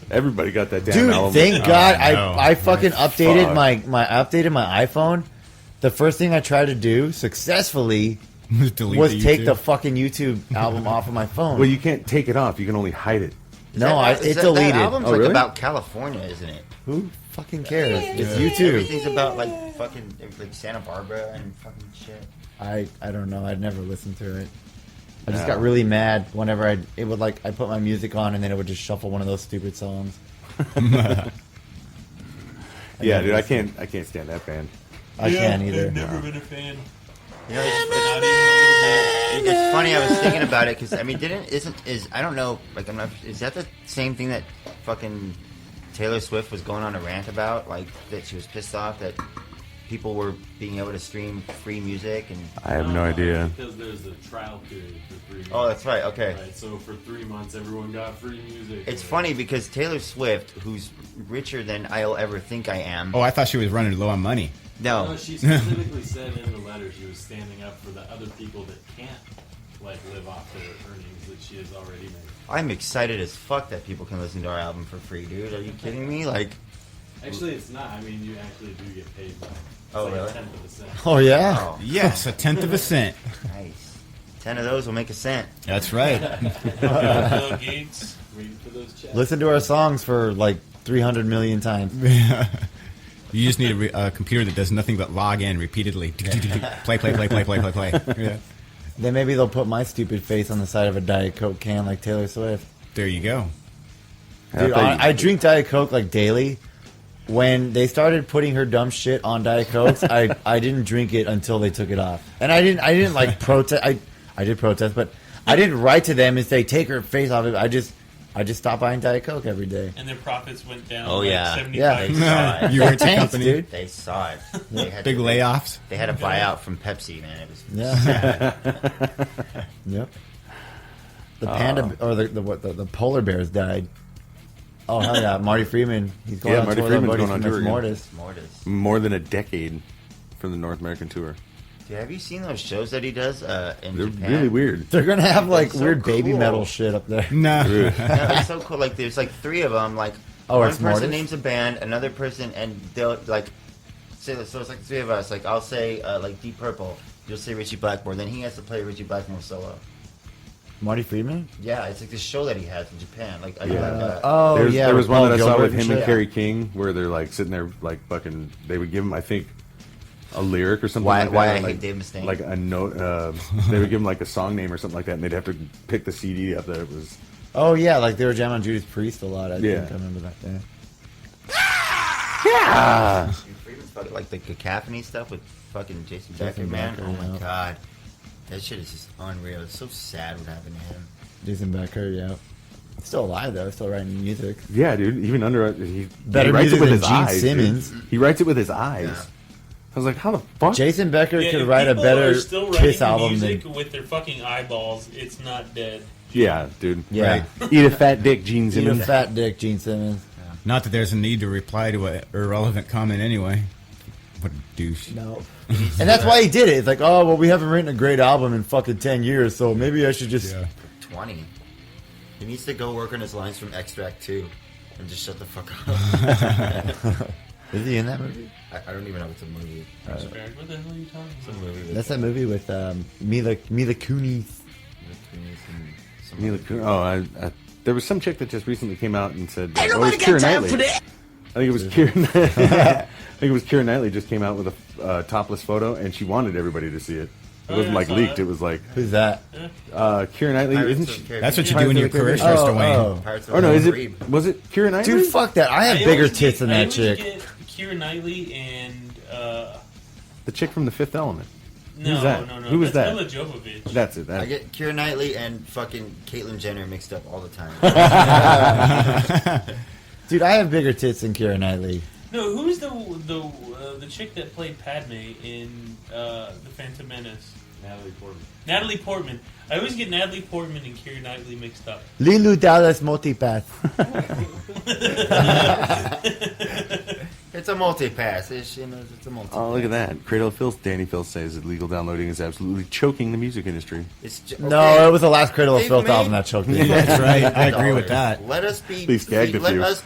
Everybody got that damn Dude, album. thank God no. I fucking updated Fuck. my updated my iPhone. The first thing I tried to do successfully Delete was the take YouTube. the fucking YouTube album off of my phone. Well, you can't take it off. You can only hide it. It's deleted. That album's Oh, like really? about California, isn't it? Who fucking cares? It's YouTube. Everything's about like fucking like Santa Barbara and fucking shit. I don't know. I'd never listened to it. I just got really mad whenever I put my music on and then it would just shuffle one of those stupid songs. Yeah, dude, I can't stand that band. I can't either. I've never been a fan. You know, it's funny. I was thinking about it because I mean, I don't know. Like, I'm not. Is that the same thing that fucking Taylor Swift was going on a rant about? Like that she was pissed off that people were being able to stream free music and. I have no idea. Because there's a trial period for 3 months. Oh, that's right. Okay. Right, so for 3 months, everyone got free music. It's funny because Taylor Swift, who's richer than I'll ever think I am. Oh, I thought she was running low on money. No. No, she specifically said in the letter she was standing up for the other people that can't like live off their earnings that she has already made. I'm excited as fuck that people can listen to our album for free, dude. Are you kidding me? Like, Actually, it's not. I mean, you actually do get paid. It's Oh, like really? 1/10 of a cent. Oh yeah. oh, Yes, a tenth of a cent. nice. 10 of those will make a cent. That's right. Bill Gates. Waiting for those checks. Listen to our songs for like 300 million times. You just need a computer that does nothing but log in repeatedly. Play. Yeah. Then maybe they'll put my stupid face on the side of a Diet Coke can like Taylor Swift. There you go. Dude, I drink Diet Coke like daily. When they started putting her dumb shit on Diet Cokes, I didn't drink it until they took it off. And I didn't like protest. I did protest, but I didn't write to them and say take her face off it. I just stopped buying Diet Coke every day. And their profits went down. Oh, like yeah. 75%. Yeah. They saw it. You hurt the Thanks, company. dude. They saw it. They had Big to, layoffs. They had a buyout from Pepsi, man. It was Yeah. sad. Yep. The panda or the polar bears died. Oh hell yeah, Marty Freeman. He's going on Marty tour. Freeman's Buddy going on from tour again. Mortis. Mortis. More than a decade from the North American tour. Dude, have you seen those shows that he does in They're Japan? really weird. They're gonna have like That's so weird baby cool. metal shit up there. No. No, it's so cool. Like, there's like 3 of them. Like, Oh, one it's person Mortis? names a band, another person, and they'll like say. So it's like the 3 of us. Like, I'll say like Deep Purple. You'll say Richie Blackmore. Then he has to play Richie Blackmore solo. Marty Freeman? Yeah, it's like this show that he has in Japan. Like, I Yeah. like, Oh yeah. There was with one Paul that I saw Gilbert with him and shit. Kerry King where they're like sitting there like fucking. They would give him, I think, a lyric or something. Why- like why that, I or, like, Hate Dave Mustaine. Like a note. They would give him like a song name or something like that, and they'd have to pick the CD up that it was. Oh yeah, like they were jamming on Judas Priest a lot. I Yeah. think I remember that. Yeah. Yeah. Freeman's fucking, like the cacophony stuff with fucking Jason Jason Becker, man. Becker, Oh my yeah. god, that shit is just unreal. It's so sad what happened to him. Jason Becker, yeah. Still alive though, still writing music. Yeah, dude. Even under he Better writes music it with than his Gene eyes. Simmons. Dude. He writes it with his eyes. Yeah. I was like, how the fuck? Jason Becker Yeah, could if write a people better are still Kiss writing album music than with their fucking eyeballs. It's not dead. Yeah, dude. Yeah. Right. Eat a fat dick, Gene Eat a Simmons. fat dick, Gene Simmons. Not that there's a need to reply to an irrelevant comment anyway. What a douche. No. And that's why he did it. It's like, oh well, we haven't written a great album in fucking 10 years, so maybe I should just. Yeah. 20. He needs to go work on his lines from Extract 2 and just shut the fuck up. Is he in that movie? I don't even know if it's a movie. What the hell are you talking It's a about? movie with That's that movie with Mila Kunis. Mila Kunis. Oh, there was some chick that just recently came out and said, "Oh, it's Keira Knightley." I think it was Keira. I think it was Keira Knightley just came out with a topless photo, and she wanted everybody to see it. It Oh, wasn't yeah, I like saw leaked. that. It was like Who's that? Keira Knightley, isn't she? That's what you do when your career Oh, starts to wane. oh. Or no, is it? Was it Keira Knightley? Dude, fuck that. I have bigger tits than that chick. Get Keira Knightley and The chick from The Fifth Element. No, Who's that? no. Who was That's that? Mila Jovovich. That's it. I get Keira Knightley and fucking Caitlyn Jenner mixed up all the time. Dude, I have bigger tits than Keira Knightley. No, who's the chick that played Padme in The Phantom Menace? Natalie Portman. I always get Natalie Portman and Keira Knightley mixed up. Lilu Dallas Multipath. It's a multi-pass. It's a multi-pass. Oh, look at that. Cradle of Filth. Danny Filth says illegal downloading is absolutely choking the music industry. No, it was the last Cradle of Filth album that choked me. That's right. I agree with that. Let us be. Let us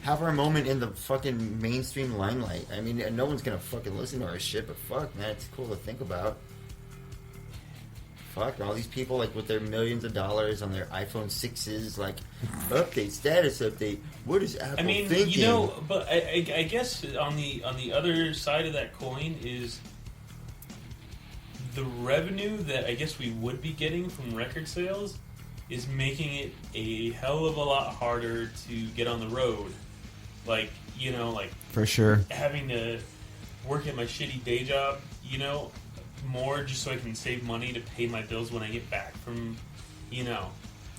have our moment in the fucking mainstream limelight. I mean, no one's gonna fucking listen to our shit, but fuck, man, it's cool to think about. Fuck, all these people like with their millions of dollars on their iPhone 6s, like update, status update. What is Apple thinking? You know, but I guess on the other side of that coin is the revenue that I guess we would be getting from record sales is making it a hell of a lot harder to get on the road. Like, you know, like for sure having to work at my shitty day job, you know, more just so I can save money to pay my bills when I get back from, you know.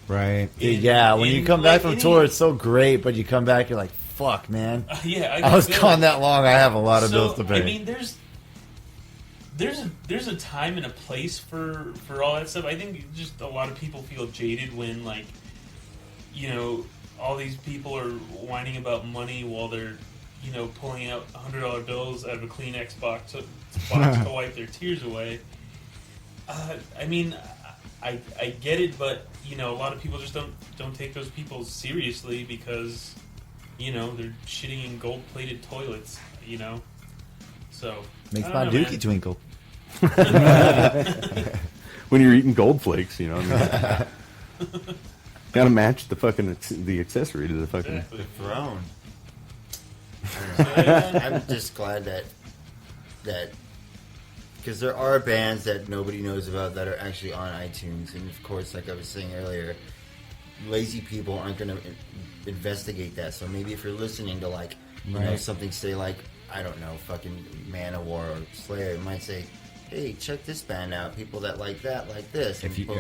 Right. Yeah, when you come back from tour, it's so great, but you come back, you're like, fuck, man. Yeah, I was gone that long. I have a lot of bills to pay. I mean, there's a time and a place for all that stuff. I think just a lot of people feel jaded when, like, you know, all these people are whining about money while they're, you know, pulling out $100 bills out of a Kleenex box to wipe their tears away. I mean, I get it, but you know, a lot of people just don't take those people seriously because, you know, they're shitting in gold-plated toilets. You know, so makes my dookie twinkle. When you're eating gold flakes, you know. Gotta match the fucking the accessory to the fucking the throne. I'm just glad that because there are bands that nobody knows about that are actually on iTunes, and of course, like I was saying earlier, lazy people aren't going to investigate that. So maybe if you're listening to like you know something, say like I don't know, fucking Manowar or Slayer, it might say, hey, check this band out. People that like that like this. And boom,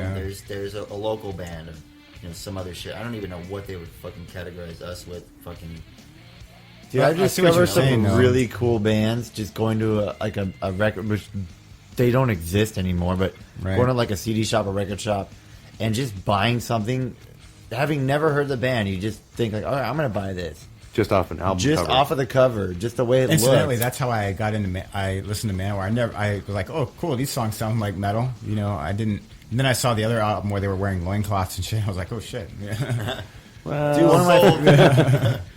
there's a local band of you know some other shit. I don't even know what they would fucking categorize us with. Fucking. Dude, I discovered some really cool bands just going to a record, which they don't exist anymore, but going to like a CD shop, a record shop, and just buying something, having never heard the band, you just think like, all right, I'm going to buy this. Just off an album just cover. Off of the cover, just the way it looks. Incidentally, that's how I got into. I listened to Manowar. I was like, oh, cool, these songs sound like metal. You know, I didn't. And then I saw the other album where they were wearing loincloths and shit. I was like, oh shit. Yeah. Dude,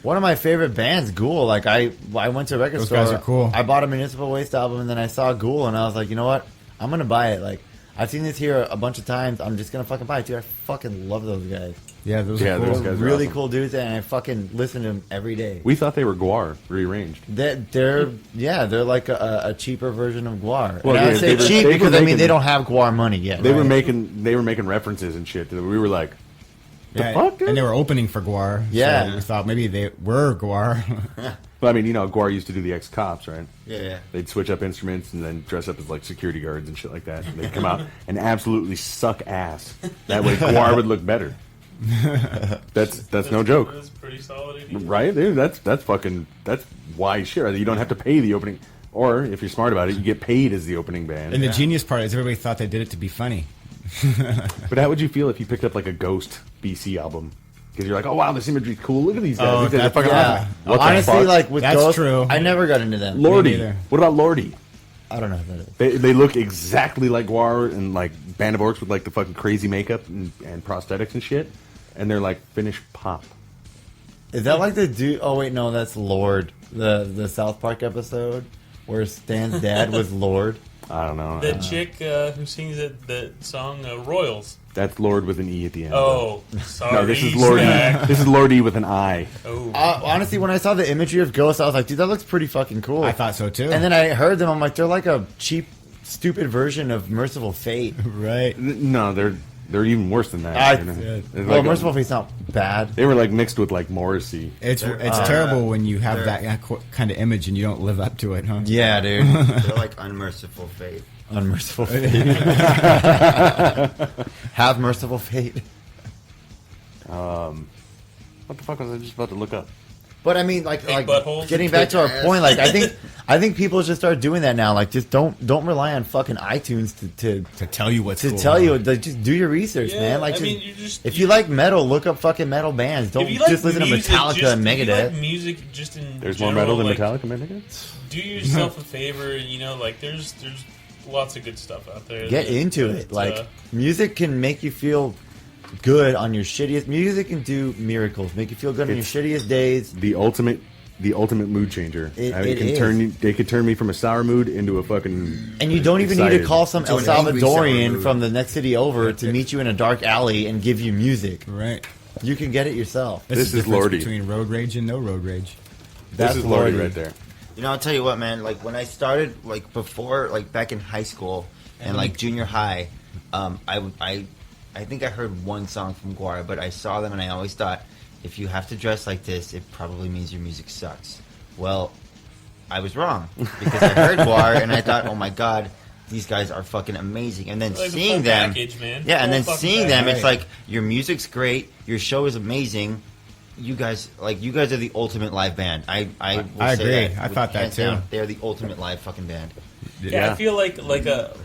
one of my favorite bands, Ghoul. Like I went to a record store. Those guys are cool. I bought a Municipal Waste album, and then I saw Ghoul, and I was like, you know what? I'm gonna buy it. Like I've seen this here a bunch of times. I'm just gonna fucking buy it, dude. I fucking love those guys. Yeah, those are cool. Those guys really are awesome. cool dudes, and I fucking listen to them every day. We thought they were Guar rearranged. They're like a cheaper version of Guar. Well, and I say cheap because I mean they don't have Guar money yet. They were making references and shit that we were like. The fuck, dude? And they were opening for Guar. Yeah. So we thought maybe they were Guar. Well, I mean, you know, Guar used to do the ex-cops, right? Yeah. They'd switch up instruments and then dress up as, like, security guards and shit like that. And they'd come out and absolutely suck ass. That way Guar would look better. That's no joke. That's pretty solid idea. Right? Dude, that's wise shit. You don't have to pay the opening. Or, if you're smart about it, you get paid as the opening band. And the genius part is everybody thought they did it to be funny. But how would you feel if you picked up like a Ghost BC album? Because you're like, oh wow, this imagery's cool. Look at these guys. These guys are fucking awesome. What the honestly, fuck? like with That's Ghost, true. I never got into them. Lordy. What about Lordy? I don't know who that is. They look exactly like Guar and like Band of Orcs with like the fucking crazy makeup and prosthetics and shit. And they're like Finnish pop. Is that like the dude? Oh wait, no, that's Lord. The South Park episode where Stan's dad was Lord. I don't know. That chick who sings that song Royals. That's Lord with an E at the end. Oh, sorry. No, this is Lordy. This is Lordy with an I. Oh. Honestly, when I saw the imagery of Ghost, I was like, dude, that looks pretty fucking cool. I thought so too. And then I heard them. I'm like, they're like a cheap, stupid version of Merciful Fate. Right. No, they're They're even worse than that. Well, Merciful Fate's not bad. They were like mixed with like Morrissey. It's terrible when you have that kind of image and you don't live up to it, huh? Yeah, dude. They're like Unmerciful Fate. Unmerciful Fate. Have Merciful Fate. What the fuck was I just about to look up? But I mean, like buttholes getting back to our point, like I think people should start doing that now. Like, just don't rely on fucking iTunes to tell you what's cool, tell you. Like, just do your research, man. Like, if you like metal, look up fucking metal bands. Don't just listen to Metallica and Megadeth. If you like music, just in there's general, more metal than like, Metallica and Megadeth. Do yourself a favor. You know, like there's lots of good stuff out there. Get into it. Like, music can make you feel good on your shittiest. Music can do miracles. Make you feel good on your shittiest days. The ultimate mood changer. They could turn me from a sour mood into a fucking. And you don't even need to call some El an angry sour Salvadorian mood. from the next city over to meet you in a dark alley and give you music. Right. You can get it yourself. This the is difference Lordy. between road rage and no road rage. This is Lordy right there. You know, I'll tell you what, man. Like when I started, like before, like back in high school and like junior high, I think I heard one song from Guar, but I saw them and I always thought, if you have to dress like this, it probably means your music sucks. Well, I was wrong because I heard Guar and I thought, oh my god, these guys are fucking amazing. And then Like the seeing full them, package, man. yeah, and Full then fucking seeing them, package. it's like your music's great, your show is amazing. You guys are the ultimate live band. I will say agree. that I thought that hands too. down. They're the ultimate live fucking band. Yeah, I feel like a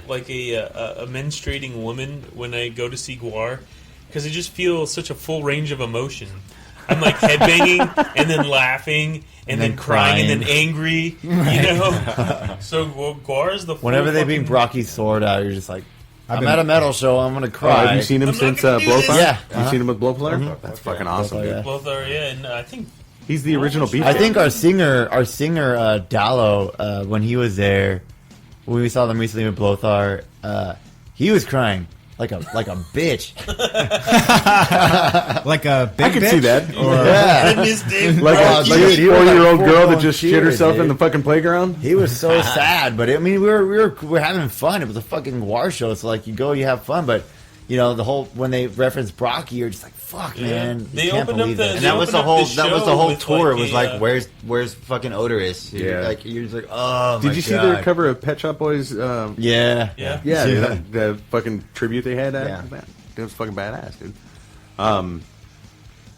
menstruating woman when I go to see Guar, because I just feel such a full range of emotion. I'm like headbanging and then laughing and then crying and then angry, you know. So Guar is the full Whenever they bring fucking- Brocky's sword out, you're just like, I'm at a metal show. I'm gonna cry. Have you seen him since gonna do Blowfire? this. Yeah. You seen him with Blowfire? Mhm. That's fucking awesome, Blowfire, dude. yeah. Both are, yeah, and I think He's the original beat. I think our singer Dallo, when he was there, when we saw them recently with Blothar, he was crying like a bitch. Like a big I can bitch? see that. Yeah. I missed him. Like Oh, a dude, he was 4-year-old like girl that full-on just shit tears, herself in dude. the fucking playground. He was so sad, but I mean, we were having fun. It was a fucking Guar show, so like you go, you have fun, but you know the whole when they reference Brocky, you're just like, fuck, man. You They can't opened up believe the- that. And They that was the opened whole up the show with, tour. like, It was a, like, where's fucking Odorous? Yeah. Like you're just like, oh my god. Did you see their cover of Pet Shop Boys? Yeah. Yeah. Yeah, dude, the fucking tribute they had. Yeah. It was fucking badass, dude.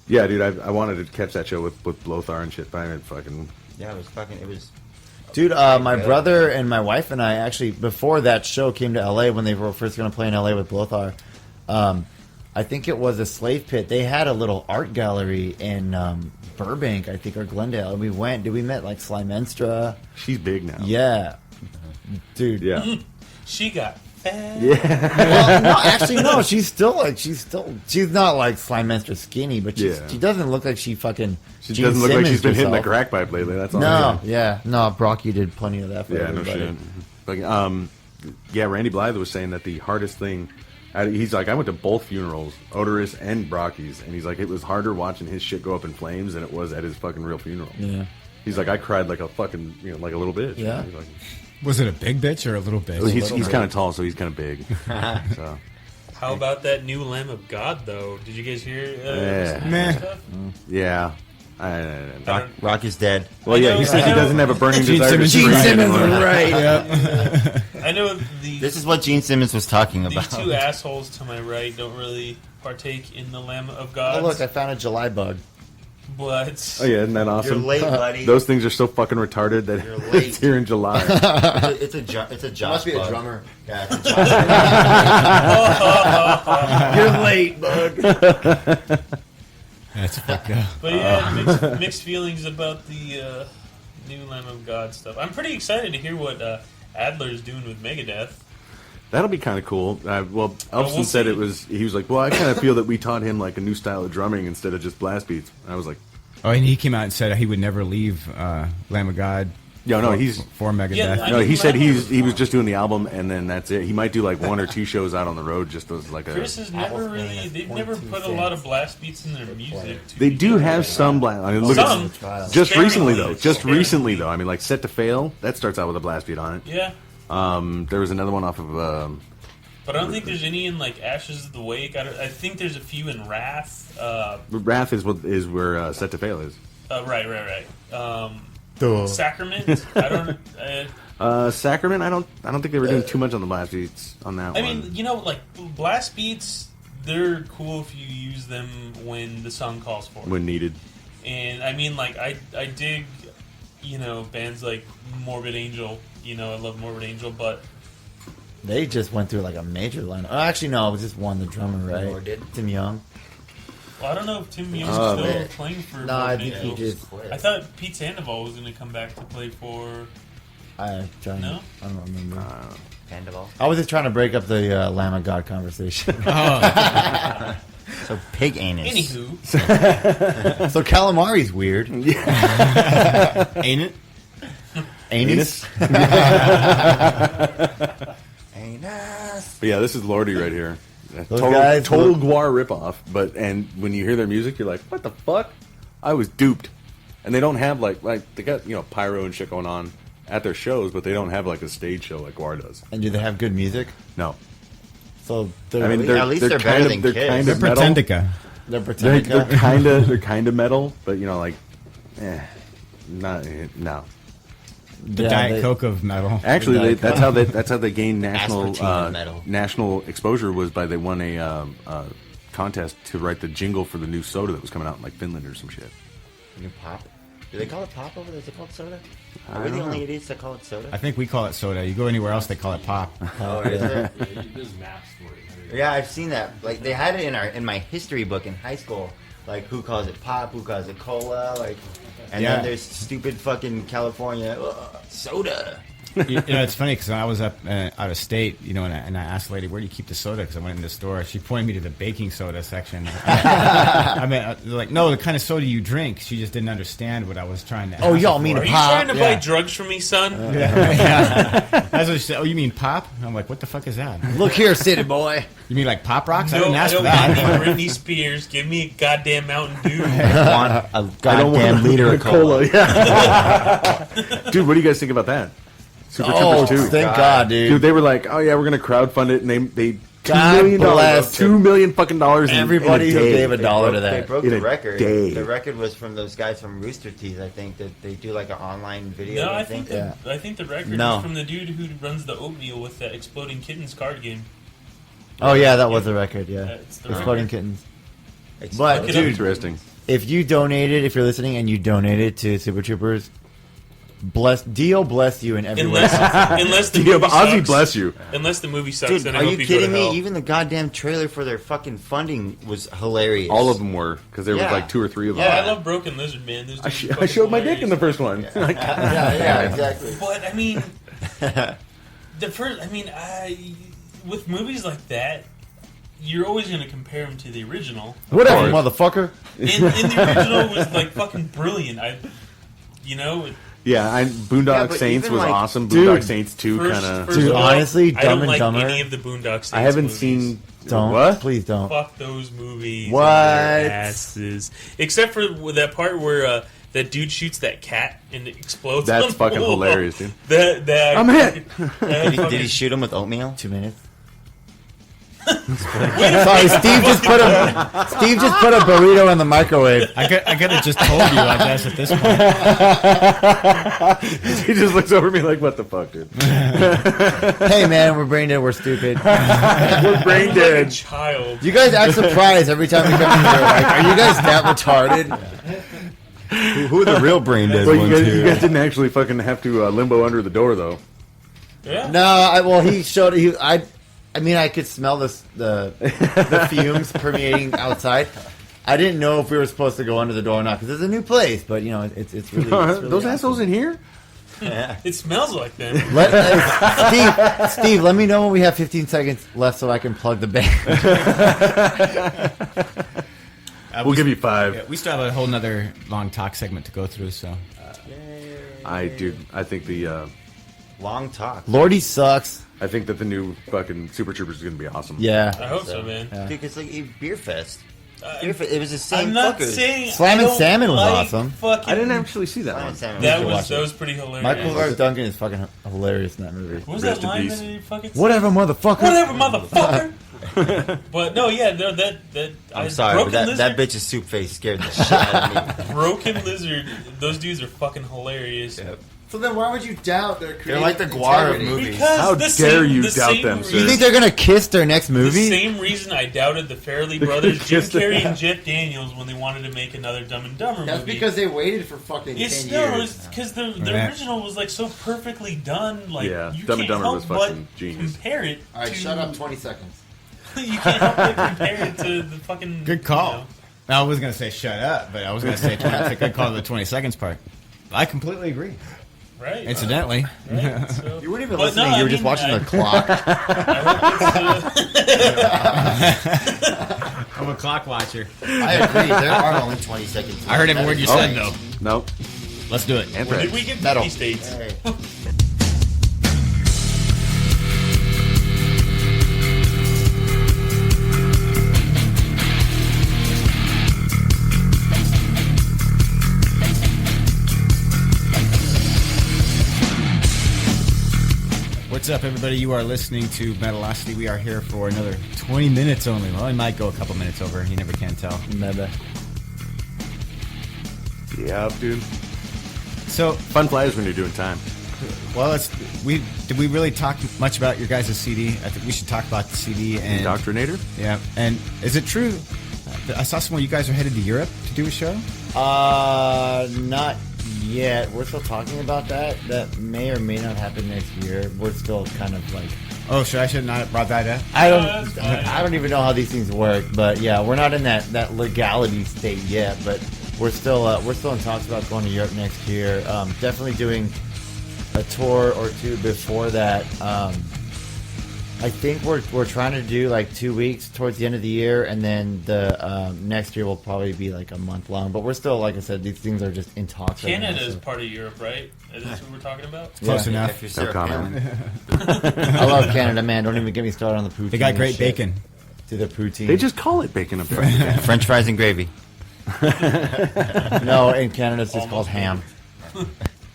Yeah, dude, I wanted to catch that show with Blothar and shit, but I didn't fucking. Yeah, it was. Dude, my brother and my wife and I actually, before that show came to LA, when they were first going to play in LA with Blothar, I think it was a Slave Pit. They had a little art gallery in Burbank, I think, or Glendale. And we went. We met like Sly Menstra. She's big now. Yeah, dude. Yeah. She got fat. Well, no, actually, no. She's not like Sly Menstra skinny, but Yeah. she doesn't look like she fucking. She Gene doesn't look like she's Simmons been hitting the herself. crack pipe lately. That's all. No, yeah, no. Brocky did plenty of that for Yeah, no everybody. shit. Like, yeah, Randy Blythe was saying that the hardest thing. He's like, I went to both funerals, Odorous and Brocky's, and he's like, it was harder watching his shit go up in flames than it was at his fucking real funeral. Yeah. He's like, I cried like a fucking, like a little bitch. Yeah. He's like, Was it a big bitch or a little bitch? he's kind of tall, so he's kind of big. So. How about that new Lamb of God, though? Did you guys hear Yeah. some Meh. stuff? Yeah. Rock is dead. Well, yeah, he says he doesn't have a burning Gene desire to Simmons. scream Gene anymore. Simmons, right. Yep. I know the This is what Gene Simmons was talking these about. two assholes to my right don't really partake in the Lamb of God. Oh, look, I found a July bug. But Oh yeah, isn't that You're awesome? late, buddy. Those things are so fucking retarded that You're late. it's here in July. It's a Josh Must be a bug. drummer. Yeah, it's a Josh bug. You're late, bug. That's fucked up. But yeah, mixed feelings about the new Lamb of God stuff. I'm pretty excited to hear what Adler's doing with Megadeth. That'll be kind of cool. Well, we'll Elfson said see. he was like, well, I kind of feel that we taught him like a new style of drumming instead of just blast beats. And I was like, Oh, and he came out and said he would never leave Lamb of God. no, he's for Megadeth. Yeah, I no, mean, he said Lamb of he was God. just doing the album and then that's it. He might do like 1 or 2 shows out on the road just as like a. Chris has never really. They've never put a lot of blast beats in their music. to They be do good. have some blast. I mean, look Some. at just recently though. Just Sparingly. recently though. I mean, like Set to Fail that starts out with a blast beat on it. Yeah. There was another one off of But I don't think there's any in like Ashes of the Wake. I think there's a few in Wrath. Wrath is where Set to Fail is. Right. Sacrament. I don't. Sacrament. I don't think they were doing too much on the blast beats on that one. I mean, like blast beats, they're cool if you use them when the song calls for it. When needed. And I mean, like I dig, bands like Morbid Angel. I love Morbid Angel, but they just went through like a major lineup. Oh, actually, no, it was just one, the drummer, right? Or did Tim Young. Well, I don't know if Tim Young's still playing for. No, I Morbid think Angel. he just quit. I thought Pete Sandoval was going to come back to play for. No? I don't remember. Sandoval. I was just trying to break up the Lamb of God conversation. So pig anus. Anywho, So calamari's weird. Ain't it? Anus? Anus. But yeah, this is Lordy right here. Those guys total look- Guar ripoff. And when you hear their music, you're like, what the fuck? I was duped. And they don't have like they got pyro and shit going on at their shows, but they don't have like a stage show like Guar does. And do they have good music? No. So I mean, at least they're better than Kiss. kind They're of metal. Pretendica. they're They're Britannica. kind of metal, but no. The Yeah, Diet they- Coke of metal. Actually, Diet that's how they gained Aspartame metal. national exposure was by they won a contest to write the jingle for the new soda that was coming out in like Finland or some shit. New pop? Do they call it pop over there? Is it called soda? Are we the only idiots that call it soda? I think we call it soda. You go anywhere else, they call it pop. Oh, is it? There's maps for it. Yeah, I've seen that. Like they had it in my history book in high school. Like who calls it pop, who calls it cola, and Yeah. then there's stupid fucking California soda. It's funny because I was up out of state, and I asked the lady, "Where do you keep the soda?" Because I went in the store. She pointed me to the baking soda section. I mean, like, no, the kind of soda you drink. She just didn't understand what I was trying to. Oh, ask y'all her mean for. are you pop, trying to buy yeah. drugs from me, son? Yeah. That's what she said. Oh, you mean pop? I'm like, what the fuck is that? Look here, city boy. You mean like pop rocks? I No, didn't I ask don't for that. want any Britney Spears. Give me a goddamn Mountain Dew. I want a I don't goddamn want liter of cola. Yeah. Dude, what do you guys think about that? Super Oh, Troopers 2. thank God, dude. Dude, they were like, oh yeah, we're gonna crowdfund it, and they God $2 million, bless $2 million fucking dollars. Everybody in a who day. gave a dollar to They that. broke In the a record. day. The record was from those guys from Rooster Teeth. I think that they do like an online video. No, I I think Yeah. I think the record No. is from the dude who runs the oatmeal with that Exploding Kittens card game. Oh, yeah, that was the record, yeah. It's the Exploding record. Kittens. It's But, Look it dude, up. Interesting. if you donated, if you're listening and you donated to Super Troopers, Dio bless you in every way. Unless the Yeah, movie but Ozzy sucks. bless you. Unless the movie sucks, Dude, then I are hope you you go kidding to me? hell. Even the goddamn trailer for their fucking funding was hilarious. All of them were because there was Yeah. like 2 or 3 of them. Yeah, I love Broken Lizard, man. Those I, dudes are I fucking showed my dick in the hilarious. first one. Like, Yeah, exactly. But I mean, the first. I mean, with movies like that, you're always going to compare them to the original. Whatever, motherfucker. In the original was like fucking brilliant. yeah, Boondock Yeah, but Saints even, was like- awesome. Dude, Boondock Saints 2 First, kind of. first Dude, of all, honestly, I Dumb don't and like Dumber- any of the Boondock Saints I haven't movies. seen. Don't. What? Please don't. Fuck those movies. What? and their asses. Except for with that part where that dude shoots that cat and it explodes. That's on the fucking wall. hilarious, dude. That I'm hit. Did he shoot him with oatmeal? 2 minutes. Sorry, Steve just put a burrito in the microwave. I could have just told you, I guess, at this point. He just looks over me like, what the fuck, dude? Hey man, we're brain dead, we're stupid. We're brain Like a dead. child. You guys act surprised every time we come in here. Like, are you guys that retarded? Who are the real brain dead Well, you guys didn't actually fucking have to limbo under the door, though. Yeah. No, he showed. I mean, I could smell the fumes permeating outside. I didn't know if we were supposed to go under the door or not because it's a new place. But it's really Those awesome. assholes in here? It smells like them. Steve, let me know when we have 15 seconds left so I can plug the band. We'll give you 5. Yeah, we still have a whole nother long talk segment to go through, so. I think the Long talk. Lordy sucks. I think that the new fucking Super Troopers is going to be awesome. Yeah. I hope so, man. Yeah. Dude, it's like a beer fest. It was the same I'm not fuckers. saying Slam I and don't Salmon was like awesome. I didn't actually see that one. That was pretty hilarious. Michael Clark Duncan is fucking hilarious in that movie. What was Rest that in line peace. that he fucking said? Whatever, motherfucker. Whatever, motherfucker. But no, yeah, no, that. I'm sorry, but that bitch's soup face scared the shit out of me. Broken Lizard. Those dudes are fucking hilarious. Yep. So then why would you doubt their creative They're like the Guar of integrity? movies. Because How the dare same, you the doubt same them, reason, sir. You think they're gonna kiss their next The movie? same reason I doubted the Farrelly brothers, Jim Carrey and Jeff Daniels, when they wanted to make another Dumb and Dumber That's movie. because they waited for fucking It's 10 no, years. it's because the Right. original was like so perfectly done. Like Yeah, you Dumb and can't Dumber help was but fucking genius. compare it. All right, to, shut up 20 seconds. You can't help but compare it to the fucking. Good call. You know. I was going to say shut up, but I was going to say it's a good call to the 20 seconds part. I completely agree. Right. Incidentally. Right, so. You weren't even But listening, no, you I were just mean, watching I- the clock. I'm a clock watcher. I agree. There are only 20 seconds. I heard every word you said, though. Nope. Let's do it. When Anthrax. did we get Metal. 50 states? Hey. What's up, everybody? You are listening to Metalocity. We are here for another 20 minutes only. Well, we might go a couple minutes over. You never can tell. Maybe. Yeah, dude. So, Fun flies when you're doing time. well, did we really talk much about your guys' CD? I think we should talk about the CD and Indoctrinator? yeah. And is it true? I saw somewhere you guys are headed to Europe to do a show. Not yet. We're still talking about that. That may or may not happen next year. We're still kind of like Oh, I should not have brought that up. that's fine. I don't even know how these things work, but yeah, we're not in that legality state yet. But we're still in talks about going to Europe next year. Definitely doing a tour or two before that. I think we're trying to do like 2 weeks towards the end of the year, and then the next year will probably be like a month long. But we're still, like I said, these things are just in talks. right Canada now, is so- part of Europe, right? Is this what we're talking about? Close Yeah. enough. If you're No Sarah comment. Palin. I love Canada, man. Don't even get me started on the poutine. They got and great shit. bacon. To the poutine. They just call it bacon up there. French fries and gravy. No, in Canada it's just Almost called ham.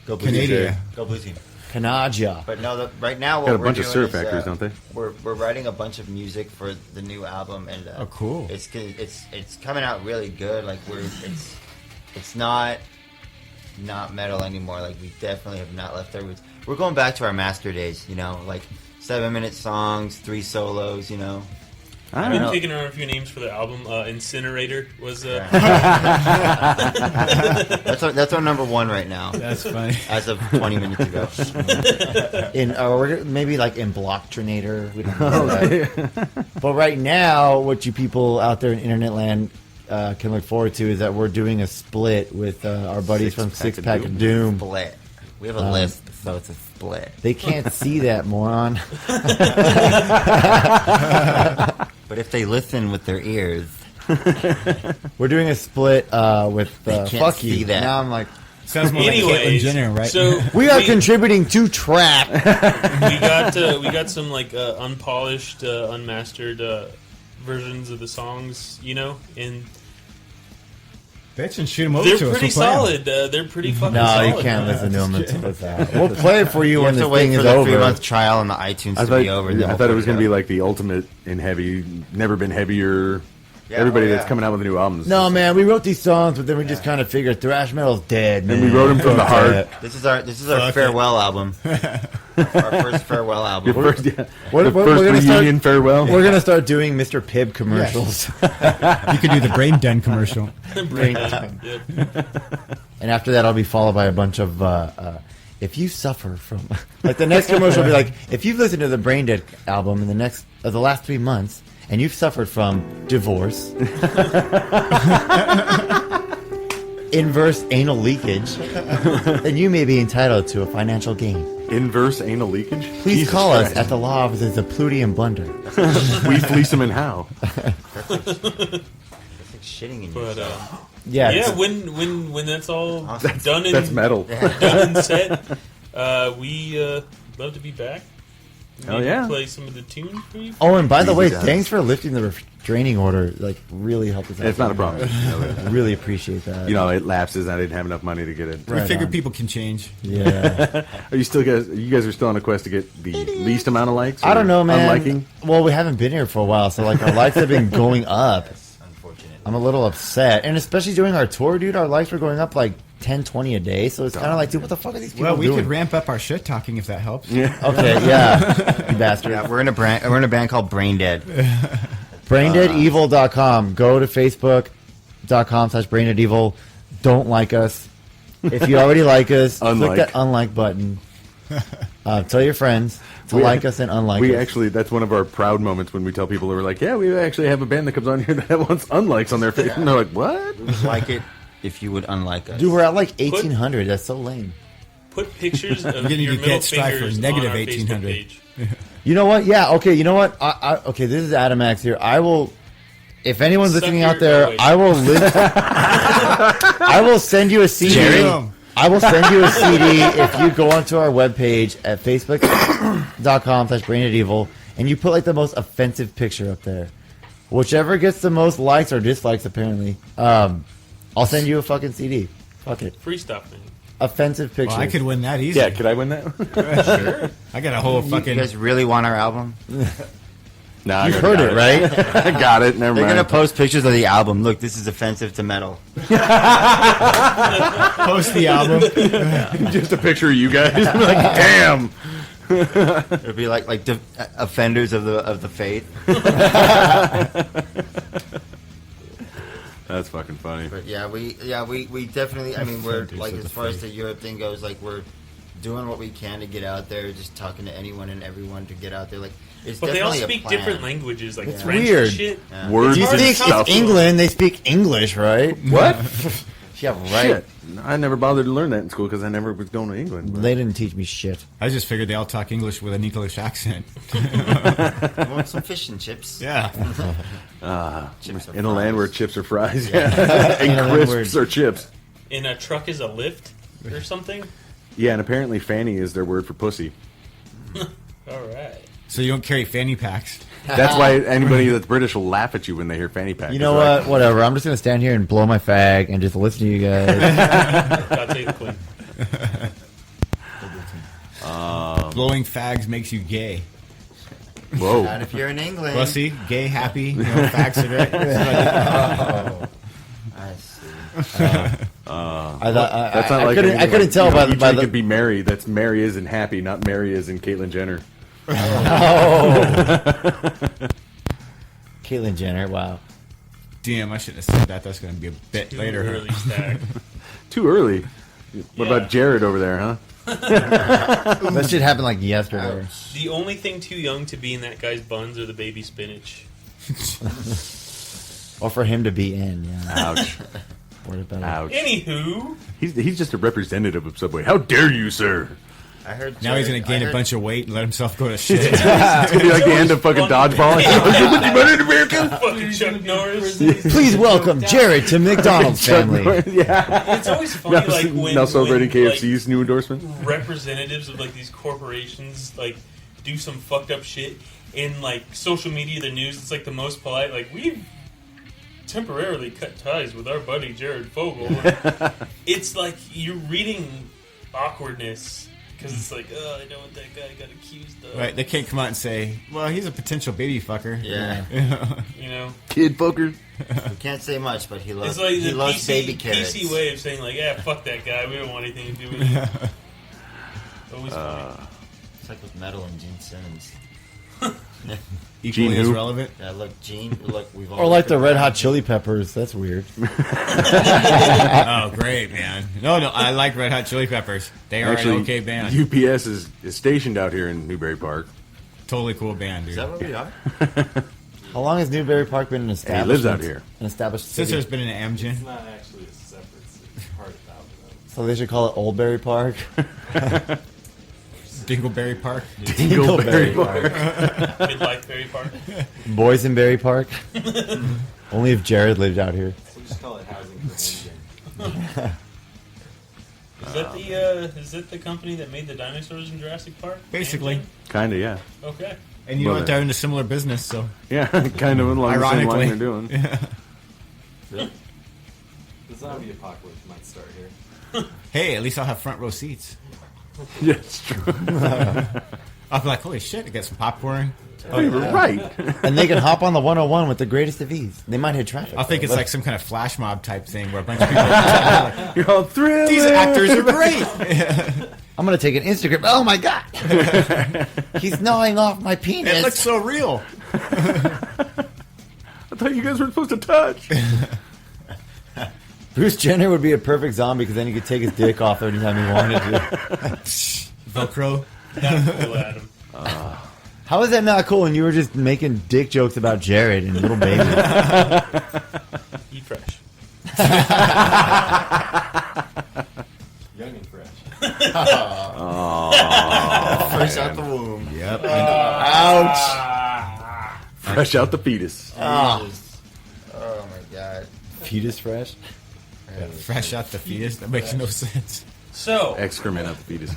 Go Blue Canada. Team. Go Blue Team. Canada. But no, right now what Got a we're bunch of doing syrup is, factories, don't they? We're writing a bunch of music for the new album, and Oh, cool. It's coming out really good. Like it's not metal anymore. Like we definitely have not left our roots. We're going back to our master days. You know, like 7-minute songs, 3 solos. You know. I've I been don't know. kicking around a few names for the album. Incinerator was. That's our number one right now. That's funny. As of 20 minutes ago. We're maybe like in Blocktrinator. We don't know that. But right now, what you people out there in internet land can look forward to is that we're doing a split with our buddies from Six Pack of Doom. Split. We have a list, so it's a split. They can't see that, moron. But if they listen with their ears, We're doing a split with They can't Fuck see You. that. Now I'm like, Sounds more like Caitlyn Anyways, Jenner, right? so we are contributing to trap. we got some like unpolished, unmastered versions of the songs, you know, and Bitch, and shoot them over they're to us. pretty We'll play 'em. solid. They're pretty fucking No, solid. you can't listen to them until it's out. We'll play it for you, you when have this to wait thing for is the over. 3-month trial on the iTunes to be over. then I we'll thought it put was going to be up. like the ultimate in heavy, never been heavier. Yeah, Everybody oh, yeah. that's coming out with new albums. No, man, we wrote these songs, but then we just kind of figured thrash metal's dead. And man. we wrote 'em from the Fuck heart. that. This is our Fuck farewell album. Our first farewell album. Your first, yeah, We're- the we're first gonna start- reunion farewell. We're gonna start doing Mr. Pibb commercials, You could do the Brain Den commercial. Yep. and after that, I'll be followed by a bunch of. If you suffer from, like the next commercial will be like, if you've listened to the Brain Dead album in the last 3 months, and you've suffered from divorce, inverse anal leakage, then you may be entitled to a financial gain. Inverse anal leakage? Please Jesus call us Christ. at the law offices of Pluty and Blunder. We fleece them and how? That's like shitting in But yourself. Yeah, yeah, it's- when that's all done That's and metal. done and set, we love to be back. Hell maybe yeah. play some of the tunes for you. Oh, and by the way, Easy time. thanks for lifting the restraining order. Like, really helped us out. It's not a problem. Really appreciate that. You know, it lapses. I didn't have enough money to get it. We Right figure on. people can change. Yeah. Are you still guys? You guys are still on a quest to get the least amount of likes? I don't know, man. Unliking? Well, we haven't been here for a while, so like our likes have been going up. Yes, unfortunately. I'm a little upset, and especially during our tour, dude, our likes were going up like 10, 20 a day. So it's kind of like, dude, what the fuck are these people Well, we doing? could ramp up our shit talking if that helps. Yeah. Okay, yeah, you bastard. Yeah, we're in a band called Brain Dead. BrainDeadEvil.com. Go to Facebook.com/BrainDeadEvil. Don't like us. If you already like us, Unlike. click that unlike button. Tell your friends to We- like us and unlike We us. actually, that's one of our proud moments when we tell people who are like, yeah, we actually have a band that comes on here that wants unlikes on their face. And they're like, what? We would like it if you would unlike us. Dude, we're at like 1,800. That's so lame. Put pictures of Getting your to middle get strive for fingers negative on our Facebook 1800. page. You know what? Yeah, okay, you know what? Okay, this is Adam Max here. I will, if anyone's Suck listening your out there, goat. I will list, I will send you a CD. Jerry? I will send you a CD if you go onto our webpage at facebook.com/BrainDeadEvil and you put like the most offensive picture up there. Whichever gets the most likes or dislikes, apparently. I'll send you a fucking CD. Fuck it. Free stuff, man. Offensive pictures. Well, I could win that easy. Yeah, could I win that? Sure. I got a whole You fucking. guys really want our album? Nah, You've heard it, right? I got it. Never They're mind. gonna post pictures of the album. Look, this is offensive to metal. Post the album. Just a picture of you guys. Like, damn. It'll be like offenders of the faith. That's fucking funny. But yeah, we definitely. I mean, we're like as far as the Europe thing goes, like we're doing what we can to get out there, just talking to anyone and everyone to get out there. Like, it's But they all definitely a speak plan. different languages, like It's French weird. and shit. Yeah. Words Do you and think stuff. it's England? They speak English, right? What? Yeah, right. Shit. I never bothered to learn that in school because I never was going to England. but- They didn't teach me shit. I just figured they all talk English with an English accent. You want some fish and chips? Yeah. Chips or In a land fries. where chips are fries. Yeah. In a and land crisps where- are chips. And a truck is a lift or something. Yeah, and apparently fanny is their word for pussy. All right. So you don't carry fanny packs. That's why anybody that's British will laugh at you when they hear fanny pack. You know It's what? Whatever. I'm just gonna stand here and blow my fag and just listen to you guys. Gotta take the clip. Blowing fags makes you gay. Like, whoa. Not if you're in England. Well, see, gay, happy, you know, fag cigarette. I see. I thought That's not I like couldn't. anything I couldn't like, tell you know, by you the. By could the be Mary. That's Mary as in happy, not Mary as in Caitlyn Jenner. Caitlyn Jenner. Wow. Damn, I shouldn't have said that. That's going to be a bit Too later. early stack. Too early. What Yeah. about Jared over there, huh? That shit happened like yesterday. The only thing too young to be in that guy's buns are the baby spinach. Or for him to be in. Yeah. Ouch. What about it? Ouch. Anywho, He's just a representative of Subway. How dare you, sir? I heard. Now he's going to gain I a heard- bunch of weight and let himself go to shit. It's gonna be like the end of fucking dodgeball. American. fucking Chuck Norris. Please welcome Jared to McDonald's family. Yeah. It's always funny, like when Now celebrating when, KFC's new endorsement. like, representatives of like these corporations like do some fucked up shit in like social media, the news. It's like the most polite. Like we've temporarily cut ties with our buddy Jared Fogle. It's like you're reading awkwardness because it's like, oh, I know what that guy got accused of. Right, they can't come out and say, well, he's a potential baby fucker. Yeah. You know, Kid fucker. We can't say much, but he loves. it's like he the loves PC, baby carrots. PC way of saying like, yeah, fuck that guy. We don't want anything to do with him. Always funny. It's like with metal and Gene Simmons. Equally Gene as who? relevant. Yeah, look, Gene. Look, we've all. Or like the Red Hot Chili Peppers. That's weird. Oh, great, man. No, I like Red Hot Chili Peppers. They are Actually, an okay band. UPS is stationed out here in Newberry Park. Totally cool band, Is dude. that what we are? How long has Newberry Park been an And he establishment? lives out here. An established Since city. there's been an Amgen. It's not actually a separate it's part of Alphabet. So they should call it Oldberry Park. Dingleberry Park. Dingleberry Park. Midlife Berry Park. Boysenberry Park. Only if Jared lived out here. So we just call it housing for Indian. Is that the company that made the dinosaurs in Jurassic Park? Basically. Kind of, yeah. Okay. And you know what? They're in a similar business, so. Yeah, kind of along the same line they're doing. Yeah. The zombie apocalypse might start here. Hey, at least I'll have front row seats. Yeah, it's true. I'll be like, holy shit, I get some popcorn. Oh, you're right. And they can hop on the 101 with the greatest of ease. They might hit traffic. I think it's like some kind of flash mob type thing where a bunch of people are you're all thrilled. These actors are great. I'm going to take an Instagram. Oh, my God. He's gnawing off my penis. It looks so real. I thought you guys weren't supposed to touch. Bruce Jenner would be a perfect zombie because then he could take his dick off anytime he wanted to. Velcro. That's cool, Adam. How is that not cool when you were just making dick jokes about Jared and little baby? Eat fresh. Young and fresh. Fresh out the womb. Yep. Ouch. Fresh out the fetus. Oh my god. Fetus fresh? Fresh out the fetus. That makes no sense. So, Excrement out the fetus.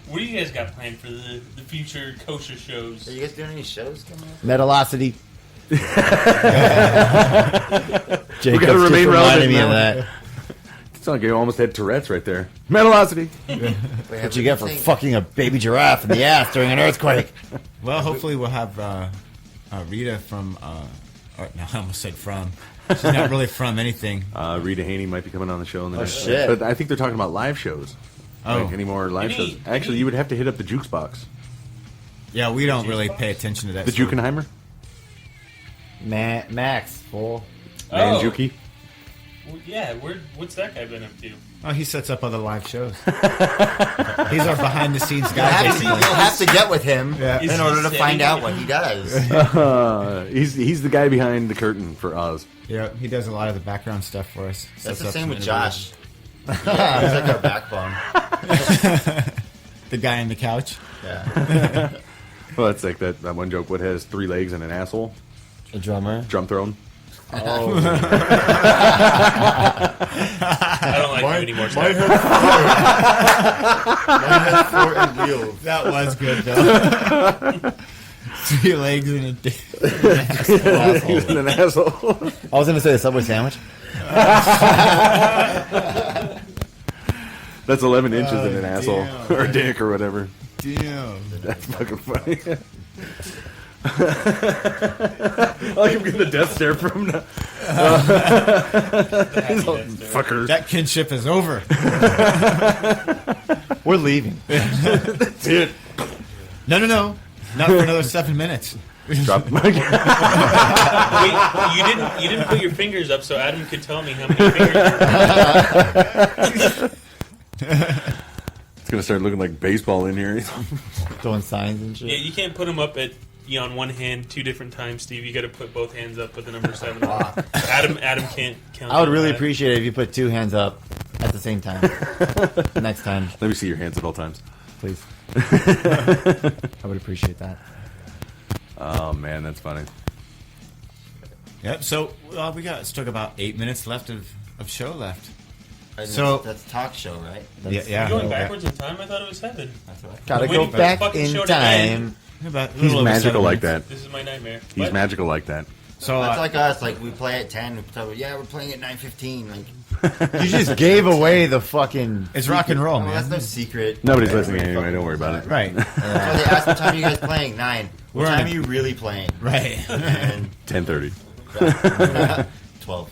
what do you guys got planned for the future kosher Are shows? you guys doing any shows coming up? Metalocity. We gotta remain relevant me of now. that. It's like you almost had Tourette's right there. Metalocity. What you get for fucking a baby giraffe in the ass during an earthquake? Well, hopefully we'll have Rita from... no, I almost said from. She's not really from anything. Rita Haney might be coming on the show. In the next shit. But I think they're talking about live shows. Oh. Like any more live shows. Actually, you would have to hit up the Jukes box. Yeah, we don't really pay attention to that. The sort of- Jukenheimer? Max, full. Man Jukey? Well, yeah, what's that guy been up to? Oh, he sets up other live shows. He's our behind-the-scenes guy, basically. You'll have to get with him Yeah. in order to find out what he does. He's the guy behind the curtain for Oz. Yeah, he does a lot of the background stuff for us. That's Sets the up same some with interviews. Josh. He's like our backbone. The guy on the couch. Yeah. Well, that's like that one joke. What has 3 legs and an asshole? A drummer. Drum throne. I don't like you anymore. Mine has 4 and wheels. That was good, though. 3 legs and a dick. He's an asshole. I was going to say a Subway sandwich. That's 11 inches in an asshole. damn. Or dick or whatever. Damn. That's fucking funny. I like him getting the death stare from now. Fuckers. That kinship is over. We're leaving. That's it. No. Not for another 7 minutes. Drop the mic. Wait, you didn't put your fingers up so Adam could tell me how many fingers. It's going to start looking like baseball in here. Throwing signs and shit. Yeah, you can't put them up at on one hand 2 different times, Steve. You got to put both hands up with the number 7. Adam can't count. I would really that. appreciate it if you put 2 hands up at the same time. Next time, Let me see your hands at all times. please. I would appreciate that. Oh, man, that's funny. Yep. So we got still about 8 minutes left of show left. And So- that's talk show, right? Yeah. You're going backwards in time? I thought it was 7. That's right. Gotta I'm go waiting for the back fucking in show to end. time. About a He's little over magical 7 like minutes. that. This is my nightmare. He's What? magical like that. So That's like us. Like we play at 10. We tell yeah, we're playing at 9:15. Like You just gave away the fucking. it's rock and roll, oh, that's man. no secret. Nobody's Everybody listening anyway. fucking Don't worry about it. Right. So they asked what time are you guys playing? 9. What We're time on are you really playing? Right. And 10:30. 12.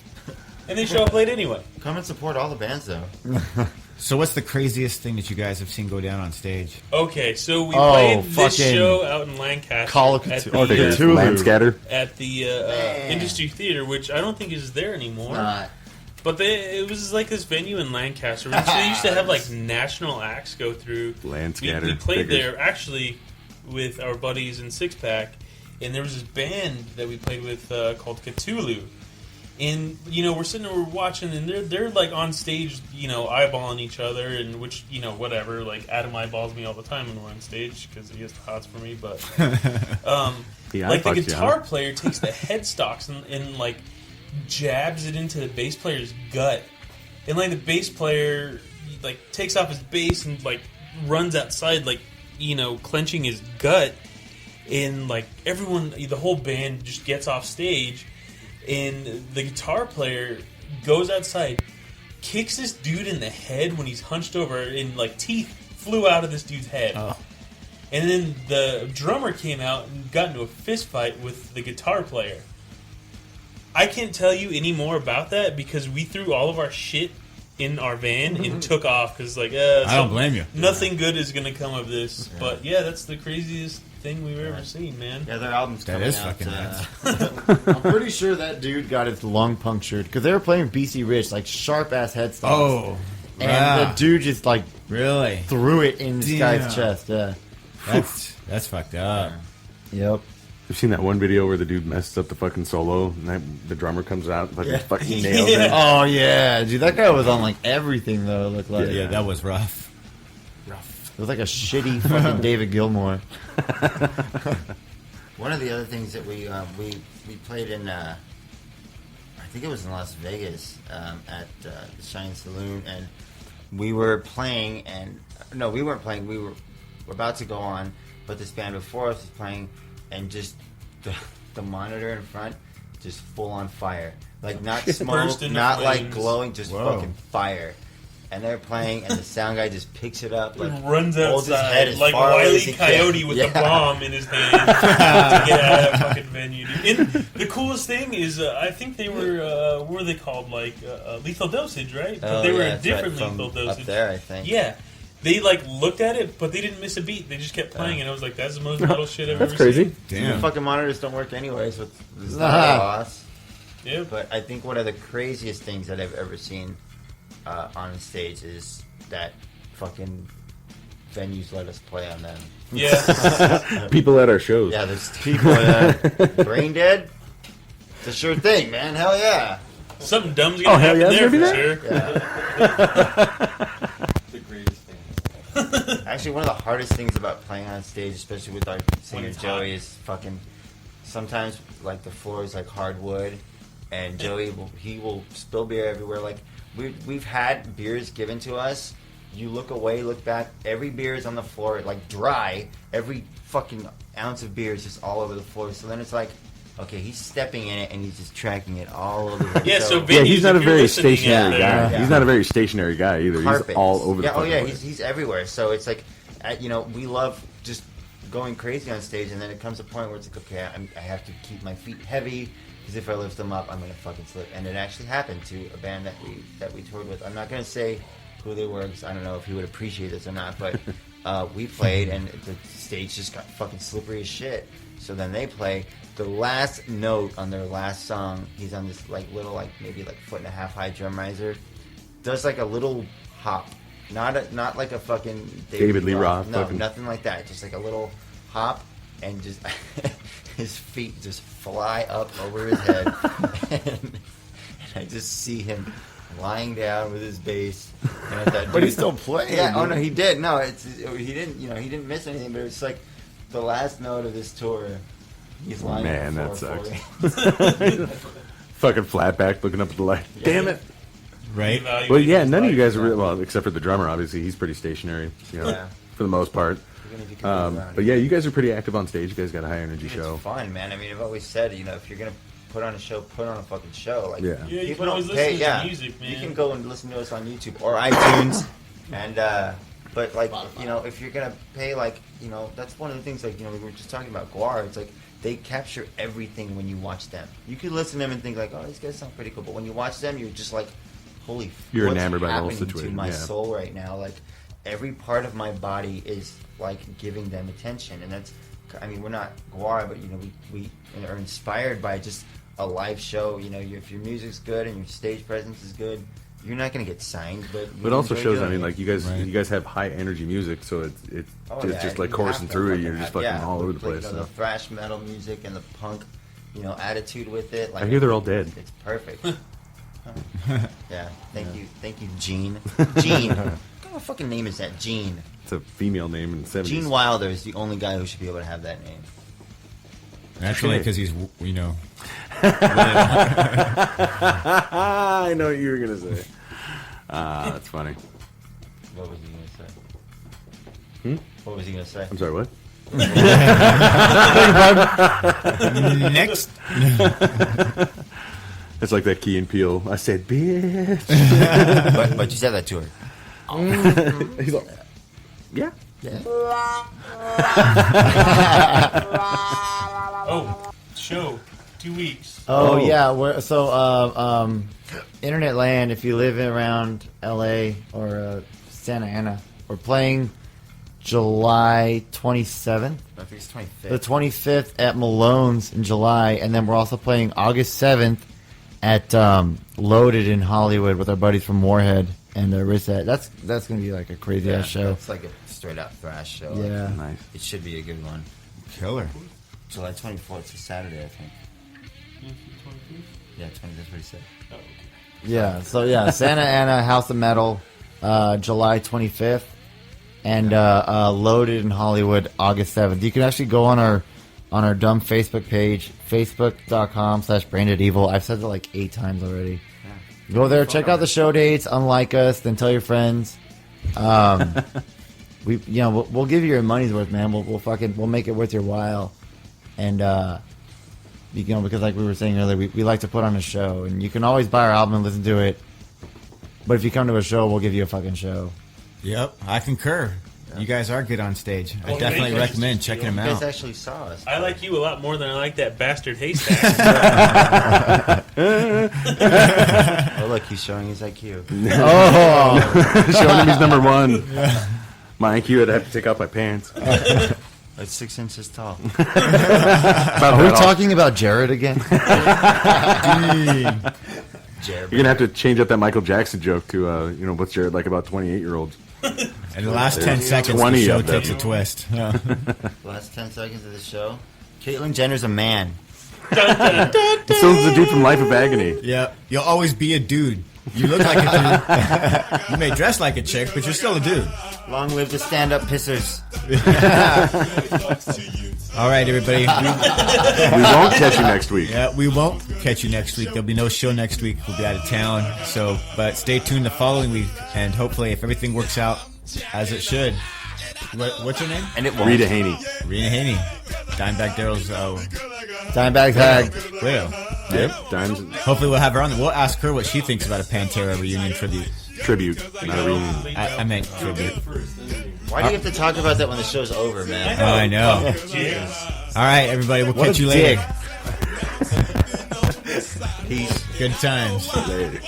And they show up late anyway. Come and support all the bands though. So what's the craziest thing that you guys have seen go down on stage? Okay, so we Oh, played this fucking show out in Lancaster Call of at Cthulhu. the, Oh, they got Cthulhu. land scatter. at the Industry Theater, which I don't think is there anymore. Not. But it was like this venue in Lancaster. They used to have like national acts go through. Land We scatter. played Figures. there actually with our buddies in Six Pack, and there was this band that we played with called Cthulhu. And we're sitting there, we're watching, and they're like on stage, eyeballing each other, and which whatever. Like Adam eyeballs me all the time when we're on stage because he has the hots for me. But He like the eyefucks you, guitar huh? player takes the headstocks and like jabs it into the bass player's gut, and like the bass player, like takes off his bass and like runs outside, like, you know, clenching his gut, and like everyone, the whole band just gets off stage, and the guitar player goes outside, kicks this dude in the head when he's hunched over, and like teeth flew out of this dude's head. Oh. And then the drummer came out and got into a fist fight with the guitar player. I can't tell you any more about that because we threw all of our shit in our van and took off because, like, I don't blame you. Nothing good is going to come of this. Yeah. But yeah, that's the craziest thing we've ever seen, man. Yeah, their album's that coming is out. Fucking nuts. I'm pretty sure that dude got his lung punctured because they were playing BC Rich, like sharp ass headstocks. Oh, and the dude just like really threw it in this guy's chest. Yeah, that's fucked up. Yep. You've seen that one video where the dude messes up the fucking solo and the drummer comes out and fucking nails it. Oh yeah, dude, that guy was on like everything though. It looked like Yeah, that was rough. It was like a shitty fucking David Gilmour. One of the other things that we played in, I think it was in Las Vegas at the Shine Saloon, and we were playing, and no, we weren't playing. We were about to go on, but this band before us was playing, and just the monitor in front, just full on fire, like not smoke, not like glowing, just fucking fire. And they're playing, and the sound guy just picks it up, like runs holds his head outside as like far Wile away as he Coyote can. with a bomb in his hand to get out of that fucking venue. Dude. And the coolest thing is, I think they were what were they called? Like Lethal Dosage, right? But they were a different Lethal Dosage. Up there, I think. Yeah. They like looked at it, but they didn't miss a beat. They just kept playing, and I was like, "That's the most metal shit I've ever crazy. seen." Damn. The fucking monitors don't work anyways with this loss. Yeah. But I think one of the craziest things that I've ever seen on stage is that fucking venues let us play on them. Yeah. People at our shows. Yeah, there's people at Brain Dead. It's a sure thing, man. Hell yeah. Something dumb's gonna happen there for sure. Yeah. The greatest thing. Actually, one of the hardest things about playing on stage, especially with our singer Joey, is fucking. Sometimes like the floor is like hardwood, and Joey will spill beer everywhere. Like we've had beers given to us. You look away, look back. Every beer is on the floor, like dry. Every fucking ounce of beer is just all over the floor. So then it's like, okay, he's stepping in it and he's just tracking it all over. Yeah, so he's not a very stationary guy. Yeah. He's not a very stationary guy either. Carpets. He's all over the place. Oh yeah, he's everywhere. So it's like, we love just going crazy on stage, and then it comes a point where it's like, okay, I have to keep my feet heavy, because if I lift them up, I'm gonna fucking slip. And it actually happened to a band that we toured with. I'm not gonna say who they were, because I don't know if he would appreciate this or not, but we played, and the stage just got fucking slippery as shit. So then they play the last note on their last song. He's on this like little, like maybe like 1.5 foot high drum riser. Does like a little hop, not like a fucking David Lee Roth. No, nothing like that. Just like a little hop, and just his feet just fly up over his head, and I just see him lying down with his bass. And I thought, But he's still playing. Yeah. Oh no, he did. No, he didn't. He didn't miss anything. But it's like the last note of this tour. He's lying. Man, on the that floor. sucks. Fucking flat back, looking up at the light. Yeah. Damn it. Right? Well, yeah, none of you guys are really, well, except for the drummer, obviously. He's pretty stationary, for the most part. But yeah, you guys are pretty active on stage. You guys got a high energy show. It's fun, man. I mean, I've always said, if you're gonna put on a show, put on a fucking show. Like, Yeah, you people can always don't pay. listen to Yeah, music, man. you can go and listen to us on YouTube or iTunes, and but like, if you're gonna pay, like, that's one of the things. Like, we were just talking about Guar. It's like they capture everything when you watch them. You could listen to them and think like, oh, these guys sound pretty cool, but when you watch them, you're just like, holy, You're what's enamored by the whole happening situation, to my yeah. soul right now? Like, every part of my body is like giving them attention, and that's. I mean, we're not Guar, but we are inspired by just a live show. If your music's good and your stage presence is good, you're not going to get signed. But But it also enjoy shows, doing it. like, you guys have high energy music, so it's just like coursing through it. You're just fucking all over the place. The thrash metal music and the punk, attitude with it. Like, I hear they're all dead. It's perfect. Yeah, thank you, Gene. Gene, what kind of fucking name is that, Gene? It's a female name in the 70s. Gene Wilder is the only guy who should be able to have that name. Actually, because he's, I know what you were going to say. That's funny. What was he gonna say? What was he gonna say? I'm sorry, what? Next. It's like that Key and Peele. I said, bitch. but you said that to her. He's like, yeah. Oh, show 2 weeks. Oh yeah, Internet Land. If you live around L.A. or Santa Ana, we're playing July 27th. I think it's 25th. The 25th at Malone's in July, and then we're also playing August 7th at Loaded in Hollywood with our buddies from Warhead and Risset. That's gonna be like a crazy ass show. It's like a straight up thrash show. Yeah, Nice. It should be a good one. Killer. July 24th. It's a Saturday, I think. Yeah, 20. That's what he said. yeah. So yeah, Santa Ana House of Metal, July 25th, and Loaded in Hollywood August 7th. You can actually go on our dumb Facebook page, facebook.com/brandedevil. I've said it like 8 times already. Go there, check out the show dates, unlike us, then tell your friends. We'll give you your money's worth, man. We'll make it worth your while, and because like we were saying earlier, we like to put on a show, and you can always buy our album and listen to it. But if you come to a show, we'll give you a fucking show. Yep, I concur. You guys are good on stage. I definitely recommend checking them You guys out. actually saw us. I like you a lot more than I like that bastard Haystack. Oh, look, he's showing his IQ. Showing him he's number 1. My IQ, I'd have to take off my pants. It's 6 inches tall. Are we talking about Jared again? You're going to have to change up that Michael Jackson joke to, what's Jared like about 28-year-olds? In the last 10 seconds, 20 the show of them. takes a twist. Yeah. Last 10 seconds of the show. Caitlyn Jenner's a man. So is the dude from Life of Agony. Yeah, you'll always be a dude. You look like a dude. You may dress like a chick, but you're still a dude. Long live the stand-up pissers. All right, everybody. We won't catch you next week. Yeah, we won't catch you next week. There'll be no show next week. We'll be out of town. But stay tuned the following week, and hopefully, if everything works out as it should. What's her name? And it won't. Rita Haney. Rena Haney. Dimebag Darrell's Dimebag Tag. widow. Yep. Dimes Hopefully, we'll have her on. We'll ask her what she thinks about a Pantera reunion tribute. tribute, not a reunion. I meant tribute. Why do you have to talk about that when the show's over, man? Oh, I know. All right, everybody. We'll catch you later. Peace. Good times. Later.